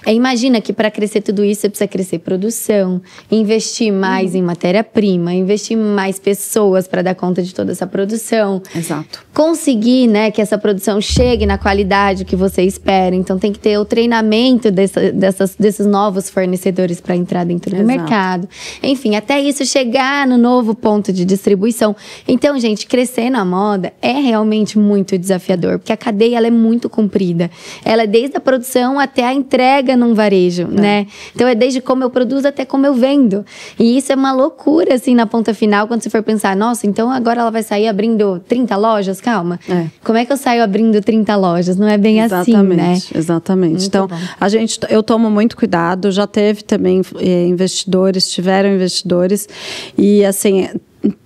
imagina que para crescer tudo isso, você precisa crescer produção, investir mais em matéria-prima, investir mais pessoas para dar conta de toda essa produção. Exato. Conseguir, né, que essa produção chegue na qualidade que você espera. Então, tem que ter o treinamento desses novos fornecedores para entrar dentro do mercado. Enfim, até isso chegar no novo ponto de distribuição. Então, gente, crescer na moda é realmente muito desafiador, porque a cadeia ela é muito comprida. Ela é desde a produção até a entrega num varejo, né? Então, é desde como eu produzo até como eu vendo. E isso é uma loucura, assim, na ponta final, quando você for pensar, nossa, então agora ela vai sair abrindo 30 lojas? Calma. Como é que eu saio abrindo 30 lojas? Não é bem assim, né? Exatamente. Muito então, bom. eu tomo muito cuidado. Já teve também tiveram investidores. E, assim,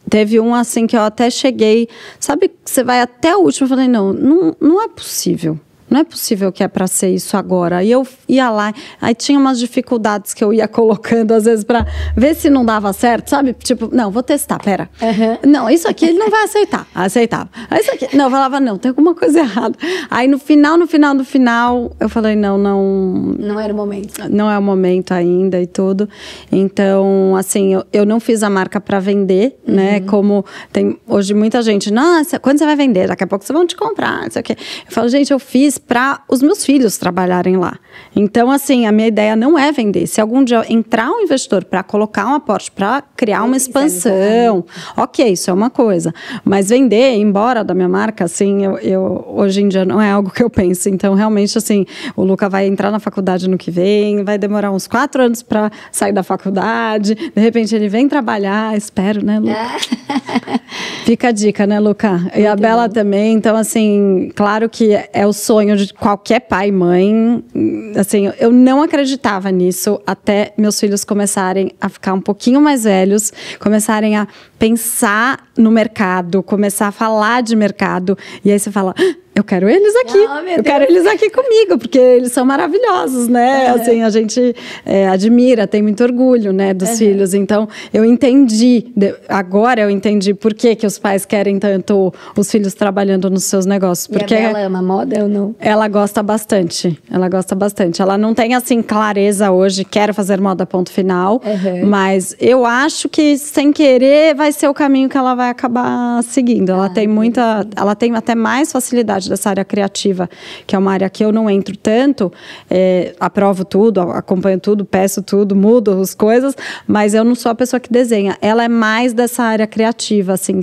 teve um, assim, que eu até cheguei... Sabe, você vai até o último. Eu falei, não é possível. Não é possível que é para ser isso agora. E eu ia lá, aí tinha umas dificuldades que eu ia colocando, às vezes, para ver se não dava certo, sabe? Tipo, não, vou testar, pera. Não, isso aqui ele não vai aceitar. Aceitava. Isso aqui, não, eu falava, não, tem alguma coisa errada. Aí no final, eu falei, não era o momento. Não é o momento ainda e tudo. Então, assim, eu não fiz a marca para vender, né? Como tem hoje muita gente, nossa, quando você vai vender? Daqui a pouco vocês vão te comprar, não sei o quê. Eu falo, gente, eu fiz para os meus filhos trabalharem lá. Então, assim, a minha ideia não é vender. Se algum dia entrar um investidor para colocar um aporte, para criar uma expansão, ok, isso é uma coisa. Mas vender, ir embora da minha marca, assim, eu hoje em dia não é algo que eu penso. Então, realmente, assim, o Luca vai entrar na faculdade no que vem, vai demorar uns 4 anos para sair da faculdade, de repente ele vem trabalhar, espero, né, Luca? Fica a dica, né, Luca? E a Bela também. Então, assim, claro que é o sonho de qualquer pai e mãe. Assim, eu não acreditava nisso até meus filhos começarem a ficar um pouquinho mais velhos, começarem a pensar no mercado, começar a falar de mercado. E aí você fala, eu quero eles aqui, eu quero eles aqui comigo, porque eles são maravilhosos, né? Assim, a gente admira, tem muito orgulho, né, dos filhos. Então, eu entendi, agora eu entendi por que os pais querem tanto os filhos trabalhando nos seus negócios. Porque ela ama moda ou não? Ela gosta bastante, Ela não tem, assim, clareza hoje, quero fazer moda, ponto final. Mas eu acho que, sem querer, vai ser o caminho que ela vai acabar seguindo. Ela tem até mais facilidade dessa área criativa, que é uma área que eu não entro tanto, aprovo tudo, acompanho tudo, peço tudo, mudo as coisas, mas eu não sou a pessoa que desenha. Ela é mais dessa área criativa, assim,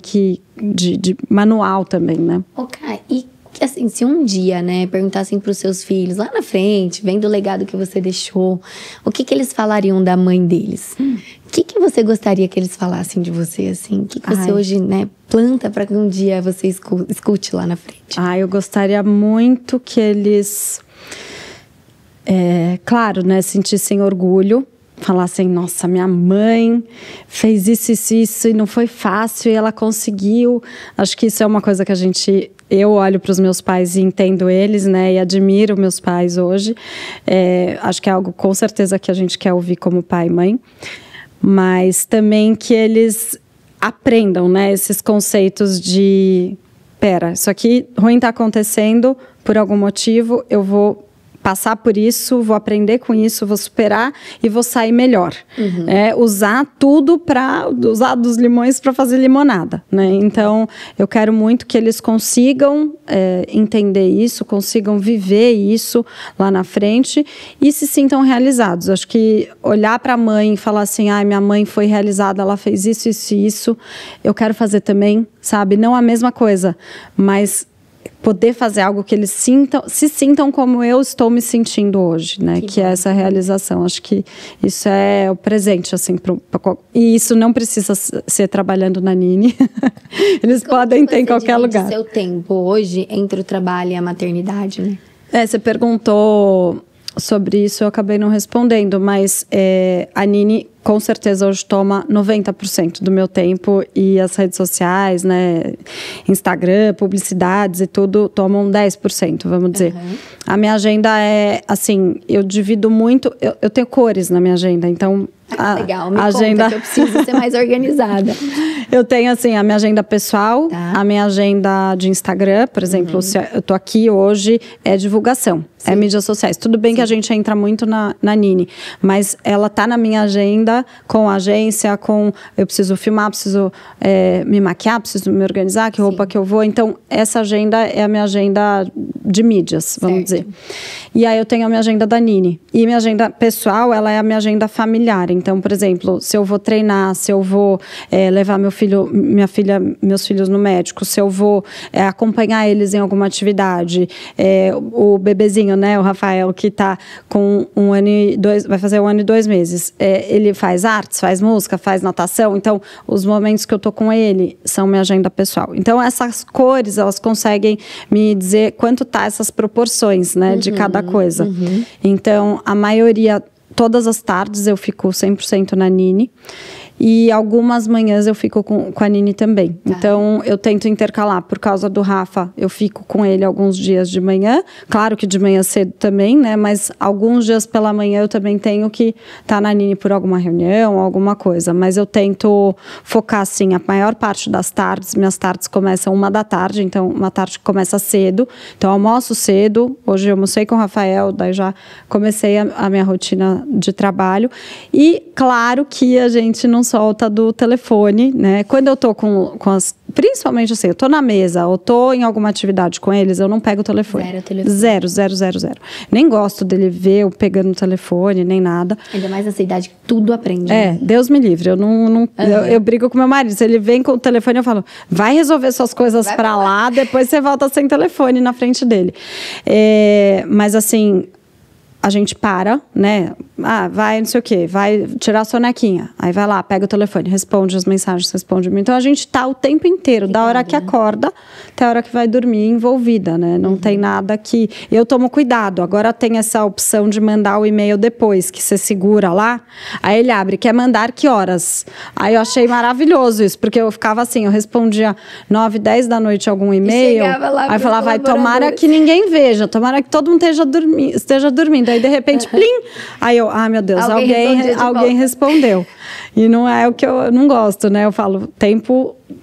de manual também, né? Ok, e assim, se um dia, né, perguntassem para os seus filhos, lá na frente, vendo o legado que você deixou, o que eles falariam da mãe deles? O que você gostaria que eles falassem de você, assim? O que você hoje, né, planta para que um dia você escute lá na frente? Eu gostaria muito que eles, claro, né, sentissem orgulho, falassem, nossa, minha mãe fez isso e não foi fácil e ela conseguiu. Acho que isso é uma coisa que eu olho para os meus pais e entendo eles, né, e admiro meus pais hoje. Acho que é algo, com certeza, que a gente quer ouvir como pai e mãe. Mas também que eles aprendam, né, esses conceitos de, isso aqui ruim está acontecendo por algum motivo, eu vou passar por isso, vou aprender com isso, vou superar e vou sair melhor. Usar dos limões para fazer limonada, né? Então, eu quero muito que eles consigam entender isso, consigam viver isso lá na frente e se sintam realizados. Acho que olhar para a mãe e falar assim, minha mãe foi realizada, ela fez isso, isso e isso, eu quero fazer também, sabe? Não a mesma coisa, mas poder fazer algo que eles se sintam como eu estou me sentindo hoje, né? Que é essa realização. Acho que isso é o presente, assim, e isso não precisa ser trabalhando na Nini. Eles podem ter em qualquer lugar. Seu tempo hoje entre o trabalho e a maternidade, né? Você perguntou sobre isso, eu acabei não respondendo, mas a Nini, com certeza hoje toma 90% do meu tempo, e as redes sociais, né, Instagram, publicidades e tudo, tomam 10%, vamos dizer. A minha agenda é, assim, eu divido muito, eu tenho cores na minha agenda, então... Legal, me conta que eu preciso ser mais organizada. Eu tenho, assim, a minha agenda pessoal, a minha agenda de Instagram, por exemplo, se eu tô aqui hoje, é divulgação, é mídias sociais. Tudo bem que a gente entra muito na Nini, mas ela tá na minha agenda com a agência, eu preciso filmar, preciso me maquiar, preciso me organizar, que roupa que eu vou. Então, essa agenda é a minha agenda de mídias, vamos dizer. E aí eu tenho a minha agenda da Nini. E minha agenda pessoal, ela é a minha agenda familiar. Então, por exemplo, se eu vou treinar, se eu vou levar meus filhos no médico, se eu vou acompanhar eles em alguma atividade, o bebezinho, né, o Rafael, que tá com 1 ano e 2, vai fazer 1 ano e 2 meses, ele faz artes, faz música, faz natação, então os momentos que eu tô com ele são minha agenda pessoal. Então essas cores, elas conseguem me dizer quanto tá essas proporções, né, de cada coisa. Então, a maioria, todas as tardes eu fico 100% na Nini. E algumas manhãs eu fico com a Nini também. Então, eu tento intercalar. Por causa do Rafa, eu fico com ele alguns dias de manhã. Claro que de manhã cedo também, né? Mas alguns dias pela manhã eu também tenho que estar na Nini por alguma reunião, alguma coisa. Mas eu tento focar, assim, a maior parte das tardes. Minhas tardes começam 1 da tarde, então uma tarde começa cedo. Então, eu almoço cedo. Hoje eu almocei com o Rafael, daí já comecei a minha rotina de trabalho. E, claro que a gente não solta do telefone, né? Quando eu tô com as... Principalmente assim, eu tô na mesa ou tô em alguma atividade com eles, eu não pego o telefone. Zero. Nem gosto dele ver eu pegando o telefone, nem nada. Ainda mais nessa idade que tudo aprende. Né? Deus me livre. Eu brigo com meu marido. Se ele vem com o telefone, eu falo, vai resolver suas coisas pra lá, depois você volta sem telefone na frente dele. Mas assim... A gente para, né? Vai não sei o quê, vai tirar a sonequinha. Aí vai lá, pega o telefone, responde as mensagens, responde. Então, a gente tá o tempo inteiro, da hora que acorda até a hora que vai dormir, envolvida, né? Não tem nada que... Eu tomo cuidado. Agora tem essa opção de mandar o e-mail depois, que você segura lá. Aí ele abre, quer mandar que horas? Aí eu achei maravilhoso isso, porque eu ficava assim, eu respondia 9, 10 da noite algum e-mail. Aí eu falava, tomara que ninguém veja, tomara que todo mundo esteja dormindo. Aí, de repente, plim! Aí eu, meu Deus, alguém respondeu. E não é o que eu não gosto, né? Eu falo,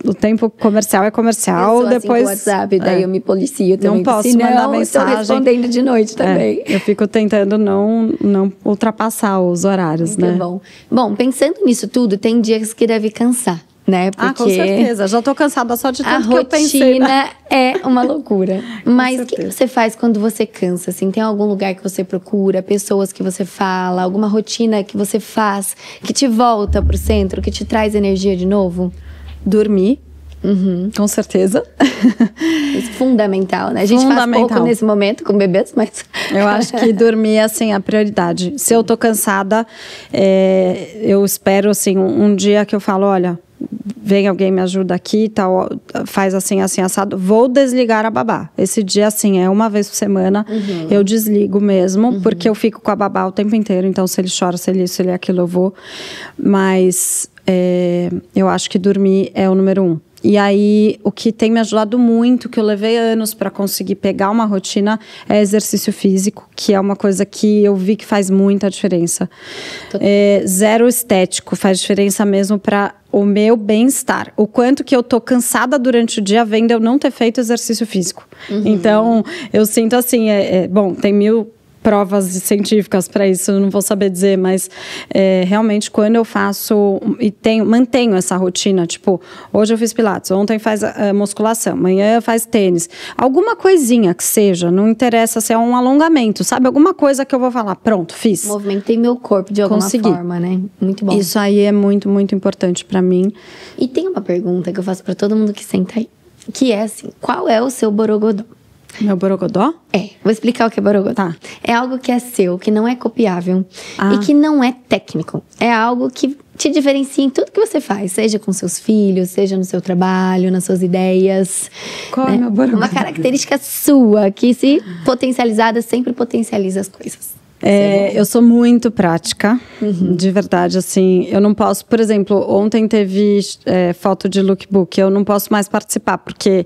o tempo comercial é comercial, eu depois... Assim, WhatsApp, daí eu me policio também. Não posso mandar mensagem. Eu tô respondendo de noite também. Eu fico tentando não ultrapassar os horários, Muito né? Bom, pensando nisso tudo, tem dias que deve cansar. Né? Porque com certeza. Já tô cansada só de tanto que eu pensei. A rotina é uma loucura. Mas o que você faz quando você cansa? Assim, tem algum lugar que você procura, pessoas que você fala, alguma rotina que você faz que te volta pro centro, que te traz energia de novo? Dormir. Com certeza. Isso é fundamental, né? A gente faz pouco nesse momento com bebês, mas... Eu acho que dormir, assim, é a prioridade. Se eu tô cansada, eu espero, assim, um dia que eu falo, olha... Vem alguém, me ajuda aqui, tal, faz assim, assado. Vou desligar a babá. Esse dia, assim, é uma vez por semana. Eu desligo mesmo, porque eu fico com a babá o tempo inteiro. Então, se ele chora, se ele isso, se ele aquilo, eu vou. Mas eu acho que dormir é o número 1. E aí, o que tem me ajudado muito, que eu levei anos para conseguir pegar uma rotina, é exercício físico, que é uma coisa que eu vi que faz muita diferença. Zero estético, faz diferença mesmo para o meu bem-estar. O quanto que eu tô cansada durante o dia vendo eu não ter feito exercício físico. Então, eu sinto assim, bom, tem 1000 provas científicas para isso, eu não vou saber dizer, mas realmente quando eu faço e mantenho essa rotina, tipo, hoje eu fiz pilates, ontem faz musculação, amanhã faz tênis, alguma coisinha que seja, não interessa se é um alongamento, sabe? Alguma coisa que eu vou falar, pronto, fiz. Movimentei meu corpo de alguma forma, né? Muito bom. Isso aí é muito, muito importante para mim. E tem uma pergunta que eu faço para todo mundo que senta aí, que é assim, qual é o seu borogodó? Meu borogodó? Vou explicar o que é borogodó. Tá. É algo que é seu, que não é copiável e que não é técnico. É algo que te diferencia em tudo que você faz, seja com seus filhos, seja no seu trabalho, nas suas ideias. Qual é meu borogodó? Uma característica sua, que se potencializada, sempre potencializa as coisas. Eu sou muito prática, de verdade, assim, eu não posso, por exemplo, ontem teve foto de lookbook, eu não posso mais participar, porque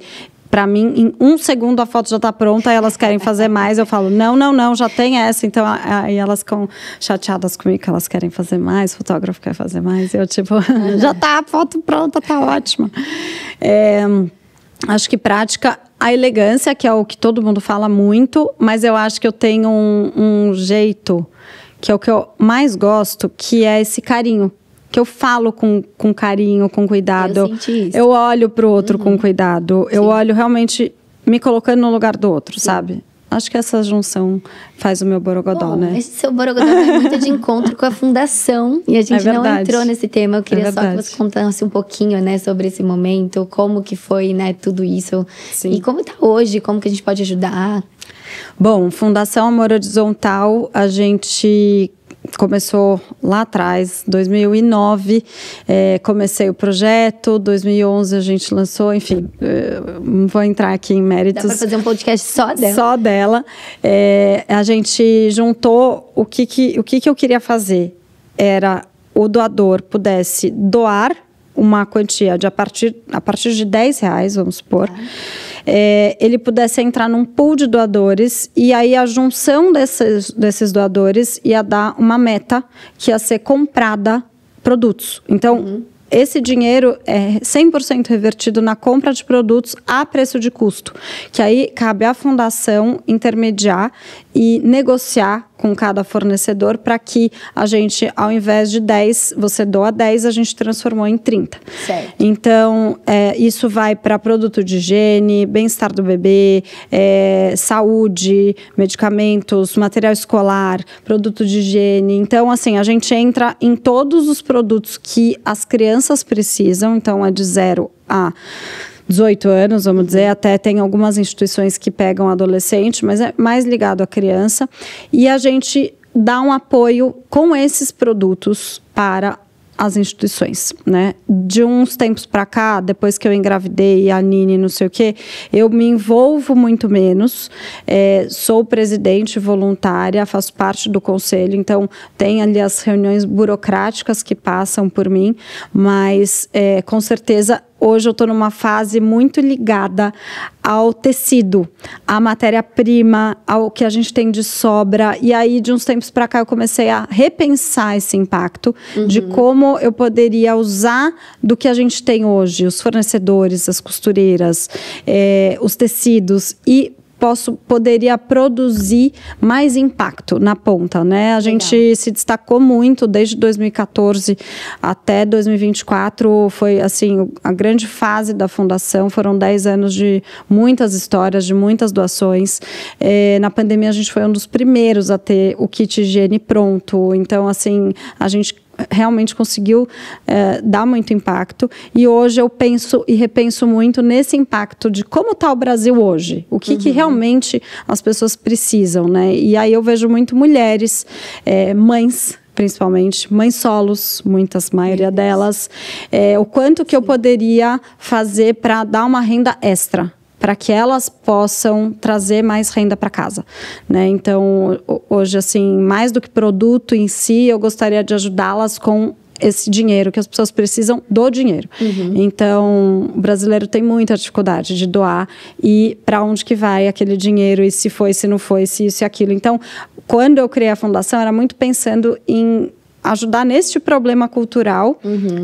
para mim, em 1 segundo a foto já está pronta, elas querem fazer mais, eu falo, não, já tem essa, então aí elas ficam chateadas comigo que elas querem fazer mais, o fotógrafo quer fazer mais, eu tipo, já tá a foto pronta, tá ótima. Acho que prática, a elegância, que é o que todo mundo fala muito, mas eu acho que eu tenho um jeito, que é o que eu mais gosto, que é esse carinho. Que eu falo com carinho, com cuidado. Eu senti isso. Eu olho pro outro com cuidado. Sim. Eu olho realmente me colocando no lugar do outro, sim, sabe? Acho que essa junção faz o meu borogodó, né? Esse seu borogodó vai muito de encontro com a fundação. E a gente não entrou nesse tema. Eu queria só que você contasse um pouquinho, né, sobre esse momento. Como que foi, né, tudo isso. Sim. E como tá hoje, como que a gente pode ajudar. Bom, Fundação Amor Horizontal, a gente começou lá atrás, 2009, comecei o projeto, 2011 a gente lançou, enfim, não vou entrar aqui em méritos. Dá para fazer um podcast só dela? Só dela. A gente juntou o que eu queria fazer. Era o doador pudesse doar uma quantia a partir de R$10, vamos supor. Ele pudesse entrar num pool de doadores e aí a junção desses doadores ia dar uma meta que ia ser comprada produtos. Então, esse dinheiro é 100% revertido na compra de produtos a preço de custo, que aí cabe à fundação intermediar e negociar com cada fornecedor para que a gente, ao invés de 10, você doa 10, a gente transformou em 30. Certo. Então, isso vai para produto de higiene, bem-estar do bebê, saúde, medicamentos, material escolar, produto de higiene. Então, assim, a gente entra em todos os produtos que as crianças precisam, então é de 0 a 18 anos, vamos dizer, até tem algumas instituições que pegam adolescente, mas é mais ligado à criança. E a gente dá um apoio com esses produtos para as instituições, né? De uns tempos para cá, depois que eu engravidei, a Nini, não sei o quê, eu me envolvo muito menos, sou presidente voluntária, faço parte do conselho, então tem ali as reuniões burocráticas que passam por mim, mas com certeza hoje eu estou numa fase muito ligada ao tecido, à matéria-prima, ao que a gente tem de sobra. E aí, de uns tempos para cá, eu comecei a repensar esse impacto de como eu poderia usar do que a gente tem hoje, os fornecedores, as costureiras, os tecidos, e poderia produzir mais impacto na ponta, né? A gente se destacou muito desde 2014 até 2024, foi assim, a grande fase da fundação, foram 10 anos de muitas histórias, de muitas doações. Na pandemia a gente foi um dos primeiros a ter o kit higiene pronto, então assim, a gente realmente conseguiu dar muito impacto, e hoje eu penso e repenso muito nesse impacto de como está o Brasil hoje, o que realmente as pessoas precisam, né? E aí eu vejo muito mulheres, mães, principalmente, mães solos, maioria delas, o quanto que eu poderia fazer para dar uma renda extra, para que elas possam trazer mais renda para casa, né? Então, hoje, assim, mais do que produto em si, eu gostaria de ajudá-las com esse dinheiro, que as pessoas precisam do dinheiro. Então, o brasileiro tem muita dificuldade de doar, e para onde que vai aquele dinheiro, e se foi, se não foi, se isso e aquilo. Então, quando eu criei a fundação, era muito pensando em ajudar neste problema cultural,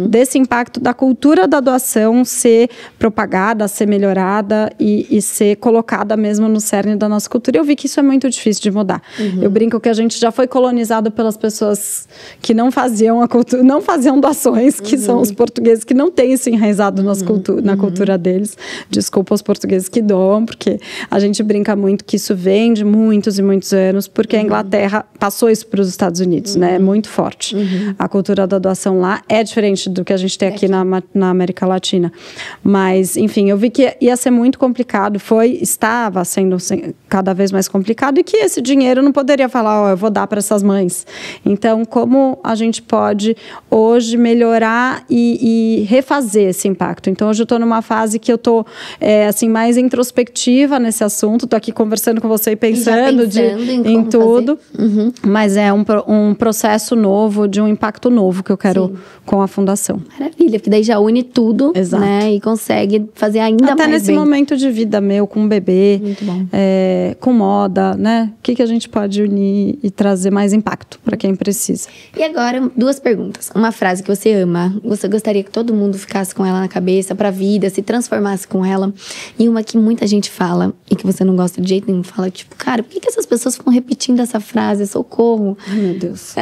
desse impacto da cultura da doação ser propagada, ser melhorada e ser colocada mesmo no cerne da nossa cultura. Eu vi que isso é muito difícil de mudar. Eu brinco que a gente já foi colonizado pelas pessoas que não faziam a cultura, não faziam doações, que são os portugueses que não têm isso enraizado na cultura deles. Desculpa os portugueses que doam, porque a gente brinca muito que isso vem de muitos e muitos anos, porque a Inglaterra passou isso para os Estados Unidos, né? É muito forte. forte. A cultura da doação lá é diferente do que a gente tem aqui na América Latina. Mas, enfim, eu vi que ia ser muito complicado, estava sendo cada vez mais complicado, e que esse dinheiro não poderia falar, eu vou dar para essas mães. Então, como a gente pode hoje melhorar e refazer esse impacto? Então, hoje eu estou numa fase que eu estou assim, mais introspectiva nesse assunto, estou aqui conversando com você e pensando em tudo, mas é um processo novo, de um impacto novo que eu quero com a fundação. Maravilha, porque daí já une tudo, né, e consegue fazer ainda mais bem. Até nesse momento de vida meu, com um bebê, com moda, né, o que a gente pode unir e trazer mais impacto para quem precisa. E agora, 2 perguntas. Uma frase que você ama, você gostaria que todo mundo ficasse com ela na cabeça, pra vida, se transformasse com ela. E uma que muita gente fala, e que você não gosta de jeito nenhum, fala tipo, cara, por que essas pessoas ficam repetindo essa frase? Socorro. Ai, meu Deus.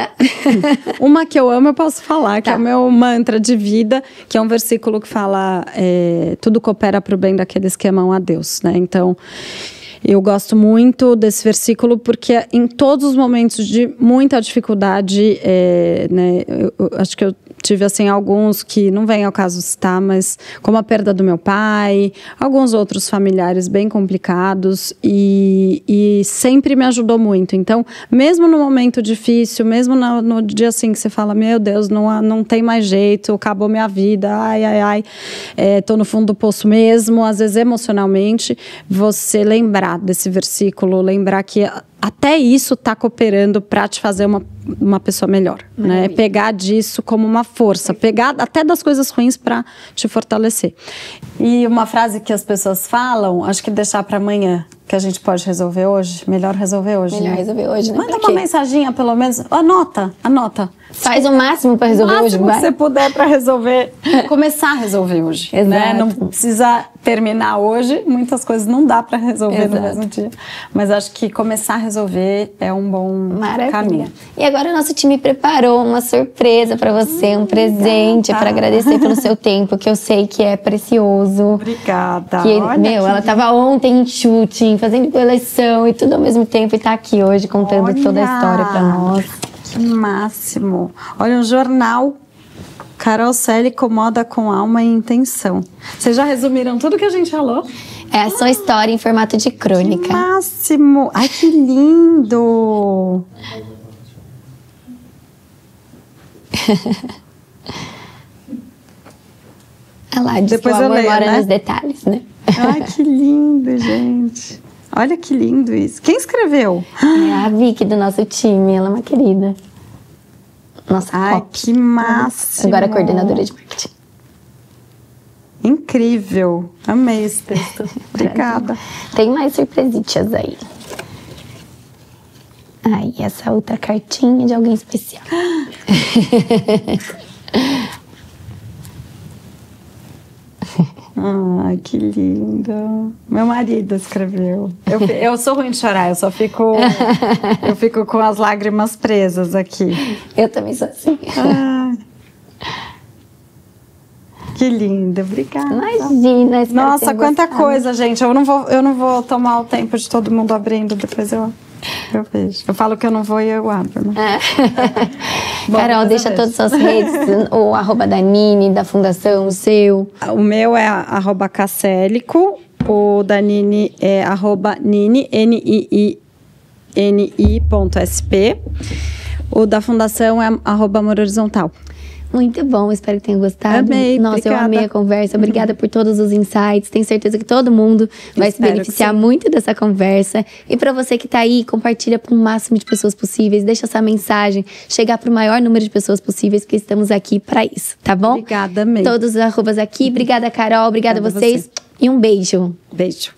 Uma que eu amo, eu posso falar, que é o meu mantra de vida, que é um versículo que fala, tudo coopera pro bem daqueles que amam a Deus, né? Então, eu gosto muito desse versículo porque em todos os momentos de muita dificuldade, né, eu acho que eu tive assim alguns que não vem ao caso citar, mas como a perda do meu pai, alguns outros familiares bem complicados, e sempre me ajudou muito. Então, mesmo no momento difícil, mesmo no dia assim que você fala, meu Deus, não tem mais jeito, acabou minha vida, ai, tô no fundo do poço mesmo, às vezes emocionalmente, você lembrar desse versículo, lembrar que até isso está cooperando para te fazer uma pessoa melhor, né? Pegar disso como uma força, pegar até das coisas ruins para te fortalecer. E uma frase que as pessoas falam, acho que deixar para amanhã, que a gente pode resolver hoje, melhor resolver hoje. Melhor resolver hoje, né? Manda uma mensaginha, pelo menos, anota. Faz o máximo para resolver hoje, vai. O máximo que você puder para resolver, começar a resolver hoje. Exato. Né? Não precisa terminar hoje, muitas coisas não dá para resolver no mesmo dia. Mas acho que começar a resolver é um bom caminho. E agora o nosso time preparou uma surpresa para você, um presente para agradecer pelo seu tempo, que eu sei que é precioso. Obrigada. Ela estava ontem em shooting, fazendo coleção e tudo ao mesmo tempo, e tá aqui hoje contando toda a história para nós. Que máximo. Olha, um jornal Carol Celico, moda com alma e intenção. Vocês já resumiram tudo que a gente falou? É a sua história em formato de crônica. Que máximo. Ai, que lindo. Olha lá, diz depois que o amor mora né? nos detalhes, né? Ai, que lindo, gente. Olha que lindo isso. Quem escreveu? É a Vicky do nosso time, ela é uma querida. Nossa, ai, que máximo. Agora coordenadora de marketing. Incrível. Amei esse texto. Obrigada. Tem mais surpresitas aí. Ai, essa outra cartinha de alguém especial. Ai, que lindo. Meu marido escreveu. Eu sou ruim de chorar, eu só fico... eu fico com as lágrimas presas aqui. Eu também sou assim. Ai. Que lindo, obrigada. Imagina. Nossa, quanta coisa, gente. Eu não vou tomar o tempo de todo mundo abrindo, depois eu vejo. Eu falo que eu não vou e eu abro, né? Bom, Carol, deixa todas as suas redes, o @, da Nini, da Fundação, o seu. O meu é @Celico, o da Nini é @Nini, NIINI.sp. O da Fundação é @Amor Horizontal. Muito bom, espero que tenham gostado. Amei, nossa, obrigada. Eu amei a conversa. Obrigada por todos os insights. Tenho certeza que todo mundo vai se beneficiar muito dessa conversa. E para você que tá aí, compartilha para o máximo de pessoas possíveis. Deixa essa mensagem chegar para o maior número de pessoas possíveis, que estamos aqui para isso, tá bom? Obrigada, amei. Todos os arrobas aqui. Obrigada, Carol. Obrigada a vocês. E um beijo. Beijo.